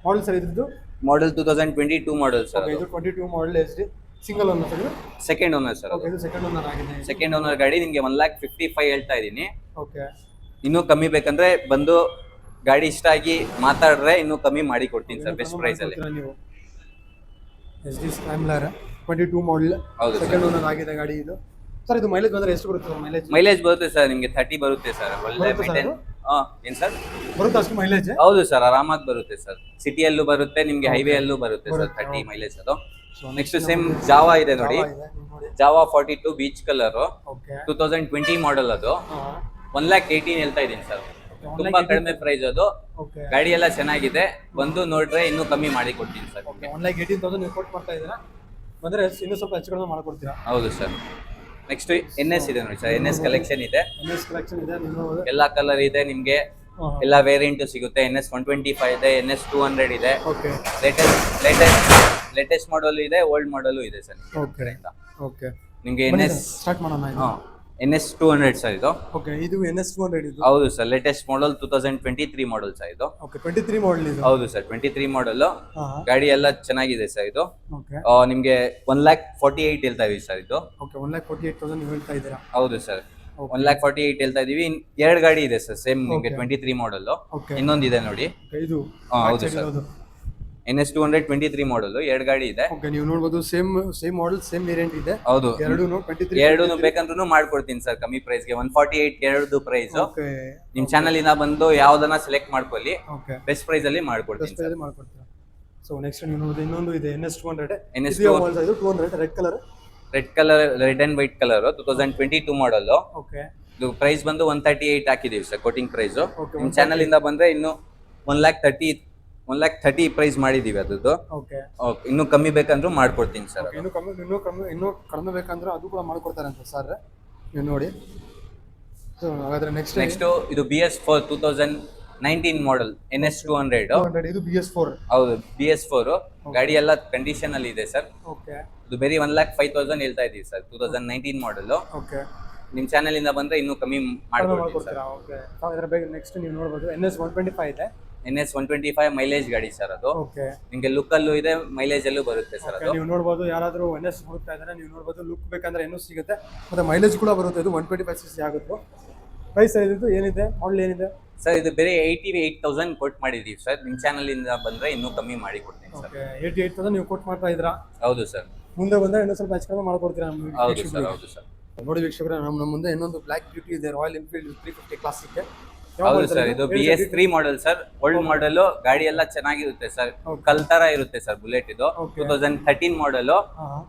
ಮಾಡೆಲ್ ಸರ್ ಇದ್ರದ್ದು. Model 2022 model sir. ಓಕೆ ಇದು 22 model SD single owner sir ಇದು. Second owner sir. ಓಕೆ ಇದು ಸೆಕೆಂಡ್ ಓನರ್ ಆಗಿದೆ. ಸೆಕೆಂಡ್ ಓನರ್ ಗಾಡಿ ನಿಮ್ಗೆ 1,55,000 ಹೇಳ್ತಾ ಇದೀನಿ. ಓಕೆ ಇನ್ನೂ ಕಮ್ಮಿ ಬೇಕಂದ್ರೆ ಬಂದು ಗಾಡಿ ಇಷ್ಟ ಆಗಿ ಮಾತಾಡ್ರೆ ಇನ್ನೂ ಕಮ್ಮಿ ಮಾಡಿ ಕೊಡ್ತೀನಿ ಸರ್ ಬೆಸ್ಟ್ ಪ್ರೈಸ್ ಅಲ್ಲಿ. ನೀವು SD ಸ್ಕ್ಯಾಮ್ಲರ್ 22 ಮಾಡೆಲ್ ಹೌದು ಸರ್. ಸೆಕೆಂಡ್ ಓನರ್ ಆಗಿದೆ ಗಾಡಿ ಇದು. ಸರ್ ಇದು ಮೈಲೇಜ್ ಬಂದ್ರೆ ಎಷ್ಟು ಬರುತ್ತೆ ಸರ್? ಮೈಲೇಜ್ ಬರುತ್ತೆ ಸರ್ ನಿಮ್ಗೆ 30 ಬರುತ್ತೆ ಸರ್. ಒಳ್ಳೆ ಬರುತ್ತೆ ಸರ್ ಮೇಂಟೈನ್. ಏನ್ ಸರ್? ಬರುತ್ತೆ ಅಷ್ಟು ಮೈಲೇಜ್? ಹೌದು ಸರ್, ಆರಾಮಾಗಿ ಬರುತ್ತೆ ಸರ್. ಸಿಟಿಯಲ್ಲೂ ಬರುತ್ತೆ, ನಿಮ್ಗೆ ಹೈವೇ ಅಲ್ಲೂ ಬರುತ್ತೆ ಸರ್ 30 ಮೈಲೇಜ್ ಅದು. ನೆಕ್ಸ್ಟ್ ಸೇಮ್ ಜಾವಾ ಇದೆ ನೋಡಿ. ಜಾವಾ 42 ಬೀಚ್ ಕಲರ್ ಓಕೆ 2020 ಮಾಡಲ್ ಅದು. 1,18,000 ಹೇಳ್ತಾ ಇದೀನಿ ಸರ್. ತುಂಬಾ ಕಡಿಮೆ ಪ್ರೈಸ್ ಅದು. ಓಕೆ ಗಾಡಿ ಎಲ್ಲ ಚೆನ್ನಾಗಿದೆ, ಬಂದು ನೋಡ್ರೆ ಇನ್ನೂ ಕಮ್ಮಿ ಮಾಡಿ ಕೊಡ್ತೀನಿ ಸರ್. ಓಕೆ 1,18,000 ನೀವು ಕೊಟ್ಟು ಮಾಡ್ತಾ ಇದ್ದೀರಾ. ಬಂದ್ರೆ ಇನ್ನೂ ಸ್ವಲ್ಪ ಹೆಚ್ಚು ಕಡಿಮೆ ಮಾಡ್ಕೊಡ್ತೀರಾ? ಹೌದು ಸರ್. ನೆಕ್ಸ್ಟ್ NS ಇದೆ ನೋಡಿ ಸರ್. NS ಕಲೆಕ್ಷನ್ ಇದೆ. NS ಕಲೆಕ್ಷನ್ ಇದೆ ನೀವು ನೋಡಬಹುದು. ಎಲ್ಲಾ ಕಲರ್ ಇದೆ ನಿಮ್ಗೆ. ಎಲ್ಲಾ ವೇರಿಯಂಟ್ ಸಿಗುತ್ತೆ. NS 125 ಇದೆ, NS 200 ಇದೆ. ಓಕೆ ಲೇಟೆಸ್ಟ್ ಮಾಡಲ್ ಇದೆ, ಓಲ್ಡ್ ಮಾಡಲ್ ಇದೆ ಸರ್. ಓಕೆ ಓಕೆ ನಿಮ್ಗೆ NS ಸ್ಟಾರ್ಟ್ ಮಾಡೋಣ ಇದು. NS 200 ಸರ್ ಇದು. ಓಕೆ ಇದು NS 200 ಇದು. ಹೌದು sir, latest model 2023 model sir ಇದು. ಓಕೆ 23 ಮಾಡೆಲ್ ಇದು. ಹೌದು ಸರ್, 23 ಮಾಡಲ್. ಗಾಡಿ ಎಲ್ಲ ಚೆನ್ನಾಗಿದೆ ಸರ್ ಇದು. ಓಕೆ ನಿಮ್ಗೆ 1,48,000 ಹೇಳ್ತಾ ಇದೀವಿ ಸರ್ ಇದು. ಓಕೆ 1,48,000 ನೀವು ಹೇಳ್ತಾ ಇದ್ದೀರಾ. ಹೌದು ಸರ್, 1,48,000 ಹೇಳ್ತಾ ಇದೀವಿ. ಎರಡು ಗಾಡಿ ಇದೆ ಸರ್ ಸೇಮ್ ನಿಮ್ಗೆ 23 ಮಾಡಲ್. ಓಕೆ ಇನ್ನೊಂದಿದೆ ನೋಡಿ. ಇದು ಹೌದು ಸರ್, NS 200 23 ಮಾಡಲ್. ಎರಡು ಗಾಡಿ ಇದೆ. ಓಕೆ ನೀವು ನೋಡಬಹುದು ಸೇಮ್ ಮಾಡೆಲ್ ಸೇಮ್ ವೇರಿಯಂಟ್ ಇದೆ. ಹೌದು, ಎರಡು 23 ಎರಡು ಬೇಕಂದ್ರೂ ಮಾಡ್ಕೊಡ್ತೀನಿ ಸರ್ ಕಮ್ಮಿ ಪ್ರೈಸ್ ಗೆ. 148 ಎರಡು ಪ್ರೈಸ್. ಓಕೆ ನಿಮ್ ಚಾನಲ್ ಇಂದ ಬಂದು ಯಾವ್ದನ್ನ ಸೆಲೆಕ್ಟ್ ಮಾಡ್ಕೊಳ್ಳಿ, ಓಕೆ ಬೆಸ್ಟ್ ಪ್ರೈಸ್ ಅಲ್ಲಿ ಮಾಡ್ಕೊಡ್ತೀನಿ ಸರ್. ಮಾಡ್ಕೊಡ್ತೀರಾ. ಸೊ ನೆಕ್ಸ್ಟ್ ನೀವು ನೋಡೋದು ಇನ್ನೊಂದು ಇದೆ NS 200. NS ಇದು 200 red colour. Red and white colour 2022 model. Okay ಇದು ಪ್ರೈಸ್ ಬಂದು 138 ಹಾಕಿದೀವಿ ಸರ್ ಕೋಟಿಂಗ್ ಪ್ರೈಸ್. Okay, ನಿಮ್ ಚಾನಲ್ ಇಂದ ಬಂದ್ರೆ ಇನ್ನು 1,30,000 ಪ್ರೈಸ್ ಮಾಡಿದೀವಿ ಅದ್ರದ್ದು. ಓಕೆ ಇನ್ನೂ ಕಮ್ಮಿ ಬೇಕಂದ್ರೂ ಮಾಡ್ಕೊಡ್ತೀನಿ ಸರ್. ಇನ್ನೂ ಕಡಿಮೆ ಬೇಕಂದ್ರೆ ಅದು ಕೂಡ ಮಾಡ್ಕೊಡ್ತಾರೆ ಅಂತ ಸರ್ ನೀವು ನೋಡಿ. ಸೊ ಹಾಗಾದ್ರೆ ನೆಕ್ಸ್ಟ್ ಇದು BS4 2019 ಮಾಡಲ್ NS 200. ಇದು BS4. ಹೌದು, BS4 ಗಾಡಿ ಎಲ್ಲ ಕಂಡೀಷನ್ ಅಲ್ಲಿ ಇದೆ ಸರ್. ಓಕೆ ಇದು ಬರೀ 1,05,000 ಹೇಳ್ತಾ ಇದೀವಿ ಸರ್. 2019 ಮಾಡಲ್. ಓಕೆ ನಿಮ್ ಚಾನಲ್ ಇಂದ ಬಂದ್ರೆ ಇನ್ನೂ ಕಮ್ಮಿ ಮಾಡ್ಕೊಡ್ತೀನಿ ಸರ್. ಓಕೆ ಹಾಗಾದ್ರೆ ಬೇಗ ನೆಕ್ಸ್ಟ್ ನೀವು ನೋಡಬಹುದು NS 125 ಇದೆ. NS 125 ಮೈಲೇಜ್ ಗಾಡಿ ಸರ್ ಅದು. ಓಕೆ ನಿಮ್ಗೆ ಲುಕ್ ಅಲ್ಲೂ ಇದೆ, ಮೈಲೇಜ್ ಅಲ್ಲೂ ಬರುತ್ತೆ ಸರ್ ಅದು. ನೀವು ನೋಡಬಹುದು ಯಾರಾದ್ರೂ NS ಹುಡುಕ್ತಾ ಇದ್ದಾರೆ ನೀವು ನೋಡಬಹುದು. ಲುಕ್ ಬೇಕಂದ್ರೆ ಇನ್ನೂ ಸಿಗುತ್ತೆ, ಮತ್ತೆ ಮೈಲೇಜ್ ಕೂಡ ಬರುತ್ತೆ. ಇದು 125cc ಆಗುತ್ತೆ. ಪ್ರೈಸ್ ಇದು ಏನಿದೆ, ಮಾಡಲ್ ಏನಿದೆ ಸರ್? ಇದು ಬೇರೆ 88,000 ಕೊಟ್ ಮಾಡಿದೀವಿ ಸರ್. ನಿಮ್ ಚಾನಲ್ ಇಂದ ಬಂದ್ರೆ ಇನ್ನೂ ಕಮ್ಮಿ ಮಾಡಿ ಕೊಡ್ತೀನಿ ಸರ್. ಓಕೆ 88,000 ನೀವು ಕೊಟ್ಟು ಮಾಡ್ತಾ ಇದ್ದೀರಾ. ಹೌದು ಸರ್. ಮುಂದೆ ಬಂದರೆ ಇನ್ನೂ ಸ್ವಲ್ಪ ಹೆಚ್ಚು ಕಡಿಮೆ ಮಾಡ್ಕೊಡ್ತೀರಾ ನಮ್ಮ ಹೌದು ಸರ್, ವೀಕ್ಷಕರಿಗೆ? ಹೌದು ಸರ್. ನೋಡಿ ವೀಕ್ಷಕರೇ, ನಮ್ಮ ಮುಂದೆ ಇನ್ನೊಂದು ಬ್ಲ್ಯಾಕ್ ಬ್ಯೂಟಿ ಇದೆ, ರಾಯಲ್ ಎನ್ಫೀಲ್ಡ್ 350 ಕ್ಲಾಸಿಕ್. ಹೌದು ಸರ್, ಇದು BS3 model sir. Old model, ಗಾಡಿ ಎಲ್ಲ ಚೆನ್ನಾಗಿರುತ್ತೆ ಸರ್. ಕಲ್ ತರ ಇರುತ್ತೆ ಸರ್ ಬುಲೆಟ್. ಇದು 2013 ಮಾಡೆಲ್,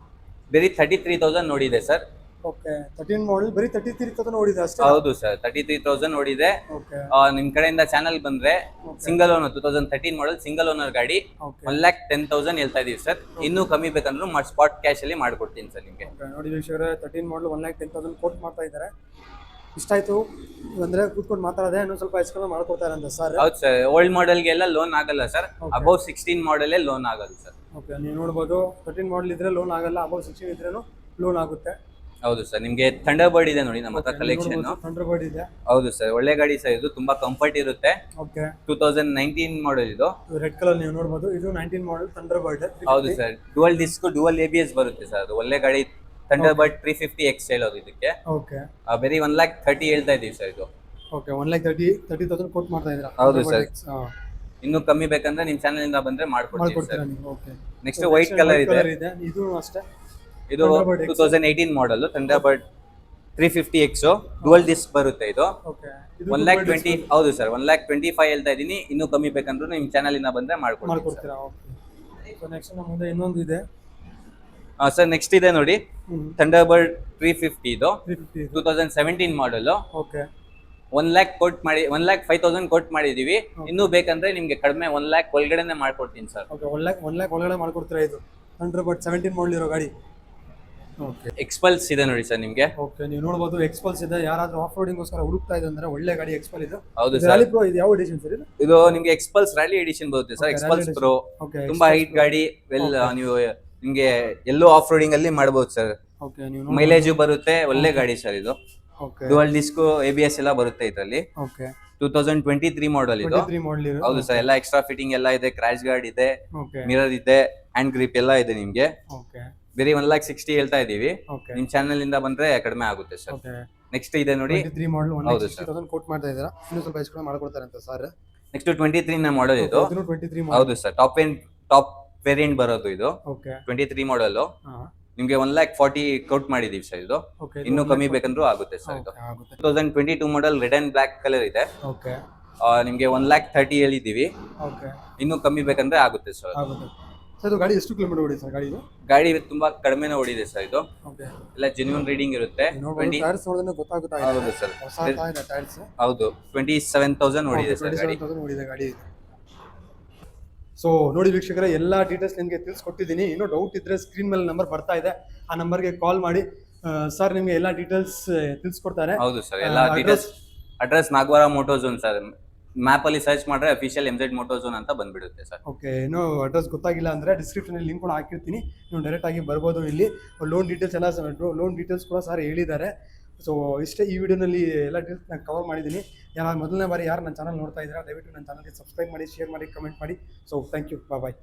ಬರೀ 33,000 ನೋಡಿದೆ ಸರ್. ಓಕೆ, 13 ಮಾಡೆಲ್ ಬರೀ 33,000 ನೋಡಿದೆ ಅಷ್ಟೇ? ಹೌದು ಸರ್, 33,000 ನೋಡಿದೆ. ಓಕೆ, ನಿಮ್ ಕಡೆಯಿಂದ ಚಾನಲ್ ಬಂದ್ರೆ single owner 2013 model single owner ಗಾಡಿ 1,10,000 ಹೇಳ್ತಾ ಇದೀವಿ ಸರ್. ಇನ್ನೂ ಕಮ್ಮಿ ಬೇಕಂದ್ರೂ ಸ್ಪಾಟ್ ಕ್ಯಾಶ್ ಅಲ್ಲಿ ಮಾಡ್ಕೊಡ್ತೀನಿ ಸರ್ ನಿಮ್ಗೆ. ನೋಡಿ ವೀಕ್ಷಕರೇ, 13 ಮಾಡೆಲ್ 1,10,000 ಕೋಟ್ ಮಾಡ್ತಾ ಇದ್ದಾರೆ. ಇಷ್ಟ ಆಯ್ತು ಅಂದ್ರೆ ಕೂತ್ಕೊಂಡು ಮಾತಾಡೋದೆ, ಇನ್ನೊಂದು ಸ್ವಲ್ಪ ಹೆಚ್ಚು ಕಡಿಮೆ ಮಾಡ್ಕೊಡ್ತಾರೆ ಅಂತ ಸರ್. ಹೌದು ಸರ್, ಓಲ್ಡ್ ಮಾಡೆಲ್ಗೆಲ್ಲ ಲೋನ್ ಆಗಲ್ಲ ಸರ್. ಅಬೌವ್ 16 ಮಾಡೆಲ್ ಲೋನ್ ಆಗಲ್ಲ ಸರ್. ಓಕೆ, ನೀವು ನೋಡ್ಬೋದು 13 ಮಾಡೆಲ್ ಇದ್ರೆ ಲೋನ್ ಆಗಲ್ಲ, ಅಬೌವ್ 16 ಇದ್ರೇನು ಲೋನ್ ಆಗುತ್ತೆ. ಹೌದು ಸರ್, ನಿಮ್ಗೆ ಥಂಡರ್ ಬರ್ಡ್ ಇದೆ ನೋಡಿ ನಮ್ಮ ಹತ್ರ ಕಲೆಕ್ಷನ್. ಥಂಡರ್ ಬರ್ಡ್ ಇದೆ. ಹೌದು ಸರ್, ಒಳ್ಳೆ ಗಾಡಿ ಸರ್. ಇದು ತುಂಬಾ ಕಂಫರ್ಟ್ ಇರುತ್ತೆ. ಓಕೆ, 2019 ಮಾಡೆಲ್ ಇದು. ರೆಡ್ ಕಲರ್ ನೀವು ನೋಡ್ಬೋದು. ಇದು 19 ಮಾಡೆಲ್ ಥಂಡರ್ ಬರ್ಡ್. ಹೌದು sir, dual disc dual ABS ಬರುತ್ತೆ ಸರ್. ಅದು ಒಳ್ಳೆ ಗಾಡಿ. ಥಂಡರ್ ಬರ್ಡ್ 350 X ಹೇಳೋದು ಇದಕ್ಕೆ. ಓಕೆ, ಬರೀ 1,30,000 ಹೇಳ್ತಾ ಇದೀವಿ ಸರ್ ಇದು. ಓಕೆ, 1,30,000 ಕೋಟ್ ಮಾಡ್ತಾ ಇದ್ದೀರಾ? ಹೌದು ಸರ್. ಇನ್ನೂ ಕಮ್ಮಿ ಬೇಕಂದ್ರೆ ನಿಮ್ ಚಾನಲ್ ಇಂದ ಬಂದ್ರೆ ಮಾಡ್ಕೊಡ್ತೀವಿ sir. Okay, next white colour ಇದೆ. ಇದು ಅಷ್ಟೇ. ಇದು 2018 model Thunderbird 350 X dual disc ಬರುತ್ತೆ. ಇದು ಓಕೆ, 1,20,000. ಹೌದು ಸರ್, 1,25,000 ಹೇಳ್ತಾ ಇದೀನಿ. ಇನ್ನೂ ಕಮ್ಮಿ ಬೇಕಂದ್ರೂ ನಿಮ್ ಚಾನಲ್ ಇಂದ ಬಂದ್ರೆ ಮಾಡ್ಕೊಡ್ತೀರಾ? ಓಕೆ, ಸೊ ನೆಕ್ಸ್ಟ್ ನಮ್ಮ ಮುಂದೆ ಇನ್ನೊಂದು ಇದೆ ಸರ್. ನೆಕ್ಸ್ಟ್ ಇದೆ ನೋಡಿ, ಥಂಡರ್ ಬರ್ಡ್ 350. ಇದು 350. 2017 ಮಾಡೆಲ್. ಓಕೆ, 1,00,000 ಕೋಟ್ ಮಾಡಿ 1,05,000 ಕೋಟ್ ಮಾಡಿದೀವಿ. ಇನ್ನೂ ಬೇಕಂದ್ರೆ ನಿಮ್ಗೆ ಕಡಿಮೆ 1,00,000 ಒಳಗಡೆನೆ ಮಾಡ್ಕೊಡ್ತೀನಿ ಸರ್. ಓಕೆ, 1,00,000 ಒಳಗಡೆ ಮಾಡ್ಕೊಡ್ತೀರಾ? ಇದು ಥಂಡರ್ ಬರ್ಡ್ 17 ಮಾಡೆಲ್ ಇರೋ ಗಾಡಿ. ಓಕೆ, ಎಕ್ಸ್ಪಲ್ಸ್ ಇದೆ ನೋಡಿ ಸರ್ ನಿಮ್ಗೆ. ಓಕೆ, ನೀವು ನೋಡಬಹುದು ಎಕ್ಸ್ಪಲ್ಸ್ ಇದೆ. ಯಾರಾದ್ರೂ ಆಫ್ ರೋಡಿಂಗ್ಗೋಸ್ಕರ ಹುಡುಕ್ತಾ ಇದೆ ಅಂದ್ರೆ ಒಳ್ಳೆ ಗಾಡಿ ಎಕ್ಸ್ಪಲ್ ಇದು. ಹೌದು ಸರ್. ರಾಲಿ ಪ್ರೋ ಇದು ಯಾವ ಎಡಿಷನ್ ಸರ್ ಇದು? ಇದು ನಿಮ್ಗೆ ಎಕ್ಸ್ಪಲ್ಸ್ ರ್ಯಾಲಿ ಎಡಿಷನ್ ಬರುತ್ತೆ ಸರ್. ಎಕ್ಸ್ಪಲ್ಸ್ ಪ್ರೋ ತುಂಬಾ ಹೈಟ್ ಗಾಡಿ. ನೀವು ನಿಮ್ಗೆ ಎಲ್ಲೋ ಆಫ್ ರೋಡಿಂಗ್ ಅಲ್ಲಿ ಮಾಡಬಹುದು ಸರ್. ಓಕೆ, ನೀವು ಮೈಲೇಜ್ ಬರುತ್ತೆ. ಒಳ್ಳೆ ಗಾಡಿ ಸರ್ ಇದು. ಓಕೆ, ಡುವಲ್ ಡಿಸ್ಕ್ ABS ಎಲ್ಲ ಬರುತ್ತೆ ಇದರಲ್ಲಿ. ಓಕೆ, 2023 ಮಾಡೆಲ್ ಇದು. 23 ಮಾಡೆಲ್ ಇದು. ಹೌದು ಸರ್, ಎಲ್ಲ ಎಕ್ಸ್ಟ್ರಾ ಫಿಟ್ಟಿಂಗ್ ಎಲ್ಲ ಇದೆ. ಕ್ರಾಶ್ ಗಾರ್ಡ್ ಇದೆ, ಓಕೆ, ಮಿರರ್ ಇದೆ, ಹ್ಯಾಂಡ್ ಗ್ರಿಪ್ ಎಲ್ಲ ಇದೆ ನಿಮ್ಗೆ. ಓಕೆ, ಬರೀ 1,60,000 ಹೇಳ್ತಾ ಇದೀವಿ. ಓಕೆ, ನಿಮ್ ಚಾನಲ್ ಇಂದ ಬಂದ್ರೆ ಕಡಿಮೆ ಆಗುತ್ತೆ ಸರ್. ಓಕೆ, ನೆಕ್ಸ್ಟ್ ಇದೆ ನೋಡಿ, 23 ಮಾಡೆಲ್ ಹೌದು 1,60,000 ಕೋಟ್ ಮಾಡ್ತಾ ಇದ್ದೀರಾ. ಇನ್ನೂ ಸ್ವಲ್ಪ ಹೆಚ್ಚು ಕಡಿಮೆ ಮಾಡ್ಕೊಡ್ತಾರೆ ಅಂತ ಸರ್. ನೆಕ್ಸ್ಟ್ 23 ನ ಮಾಡೆಲ್ ಇದು. 23 ಮಾಡೆಲ್. ಹೌದು ಸರ್, ಟಾಪ್ ವೇರಿಯಂಟ್ ಬರೋದು ಇದು. Okay, 23 model. ಹಾ, ನಿಮ್ಗೆ 1,40,000 ಕೋಟ್ ಮಾಡಿದೀವಿ ಸರ್ ಇದು. ಓಕೆ, ಇನ್ನೂ ಕಮ್ಮಿ ಬೇಕಂದ್ರೂ ಆಗುತ್ತೆ ಸರ್ ಇದು. ಆಗುತ್ತೆ. 2022 model red and black colour ಇದೆ. ಓಕೆ, ನಿಮ್ಗೆ 1,30,000 ಹೇಳಿದೀವಿ. ಓಕೆ, ಇನ್ನೂ ಕಮ್ಮಿ ಬೇಕಂದ್ರೆ ಆಗುತ್ತೆ ಸರ್. ಆಗುತ್ತೆ ಸರ್. ಇದು ಗಾಡಿ ಎಷ್ಟು ಕಿಲೋಮೀಟರ್ ಓಡಿದೆ ಸರ್ ಗಾಡಿ ಇದು? ಗಾಡಿ ತುಂಬಾ ಕಡಿಮೆನೇ ಓಡಿದೆ ಸರ್ ಇದು. ಓಕೆ, ಎಲ್ಲ ಜೆನ್ಯೂನ್ ರೀಡಿಂಗ್ ಇರುತ್ತೆ. ಟೈರ್ಸ್ ನೋಡಿದ್ರೆ ಗೊತ್ತಾಗುತ್ತೆ. ಹೌದು ಸರ್, ಹೊಸ ಟೈರ್ಸ್. ಹೌದು 27,000 ಓಡಿದೆ ಸರ್ ಗಾಡಿ. 27,000 ಓಡಿದೆ ಗಾಡಿ. ಸೊ ನೋಡಿ ವೀಕ್ಷಕರೇ, ಎಲ್ಲ ಡೀಟೇಲ್ಸ್ ನಿಮಗೆ ತಿಳಿಸ್ಕೊಟ್ಟಿದ್ದೀನಿ. ಇನ್ನೂ ಡೌಟ್ ಇದ್ರೆ ಸ್ಕ್ರೀನ್ ಮೇಲೆ ನಂಬರ್ ಬರ್ತಾ ಇದೆ, ಆ ನಂಬರ್ಗೆ ಕಾಲ್ ಮಾಡಿ. ಸರ್ ನಿಮಗೆ ಎಲ್ಲ ಡೀಟೇಲ್ಸ್ ತಿಳಿಸ್ಕೊಡ್ತಾರೆ. ಹೌದು ಸರ್, ಎಲ್ಲ details. Address Nagavara Moto Zone sir. Map ಅಲ್ಲಿ ಸರ್ಚ್ ಮಾಡ್ರೆ ಅಫಿಷಿಯಲ್ MZ ಮೋಟೋ ಝೋನ್ ಅಂತ ಬಂದ್ಬಿಡುತ್ತೆ ಸರ್. ಓಕೆ, ಇನ್ನೂ ಅಡ್ರೆಸ್ ಗೊತ್ತಾಗಿಲ್ಲ ಅಂದ್ರೆ ಡಿಸ್ಕ್ರಿಪ್ಷನ್ ಲಿಂಕ್ ಕೂಡ ಹಾಕಿರ್ತೀನಿ, ನೀವು ಡೈರೆಕ್ಟ್ ಆಗಿ ಬರ್ಬೋದು. ಇಲ್ಲಿ ಲೋನ್ ಡೀಟೇಲ್ಸ್ ಎಲ್ಲ ಲೋನ್ ಡೀಟೇಲ್ಸ್ ಕೂಡ ಸರ್ ಹೇಳಿದ್ದಾರೆ. ಸೊ ಇಷ್ಟೇ ಈ ವಿಡಿಯೋನಲ್ಲಿ ಎಲ್ಲ ಡೀಟೇಲ್ಸ್ ನಾನು ಕವರ್ ಮಾಡಿದ್ದೀನಿ. ಮೊದಲನೇ ಬಾರಿ ಯಾರು ನನ್ನ ಚಾನಲ್ ನೋಡ್ತಾ ಇದ್ದೀರಾ, ದಯವಿಟ್ಟು ನನ್ನ ಚಾನಲ್ಗೆ ಸಬ್ಸ್ಕ್ರೈಬ್ ಮಾಡಿ, ಶೇರ್ ಮಾಡಿ, ಕಮೆಂಟ್ ಮಾಡಿ. So thank you, bye.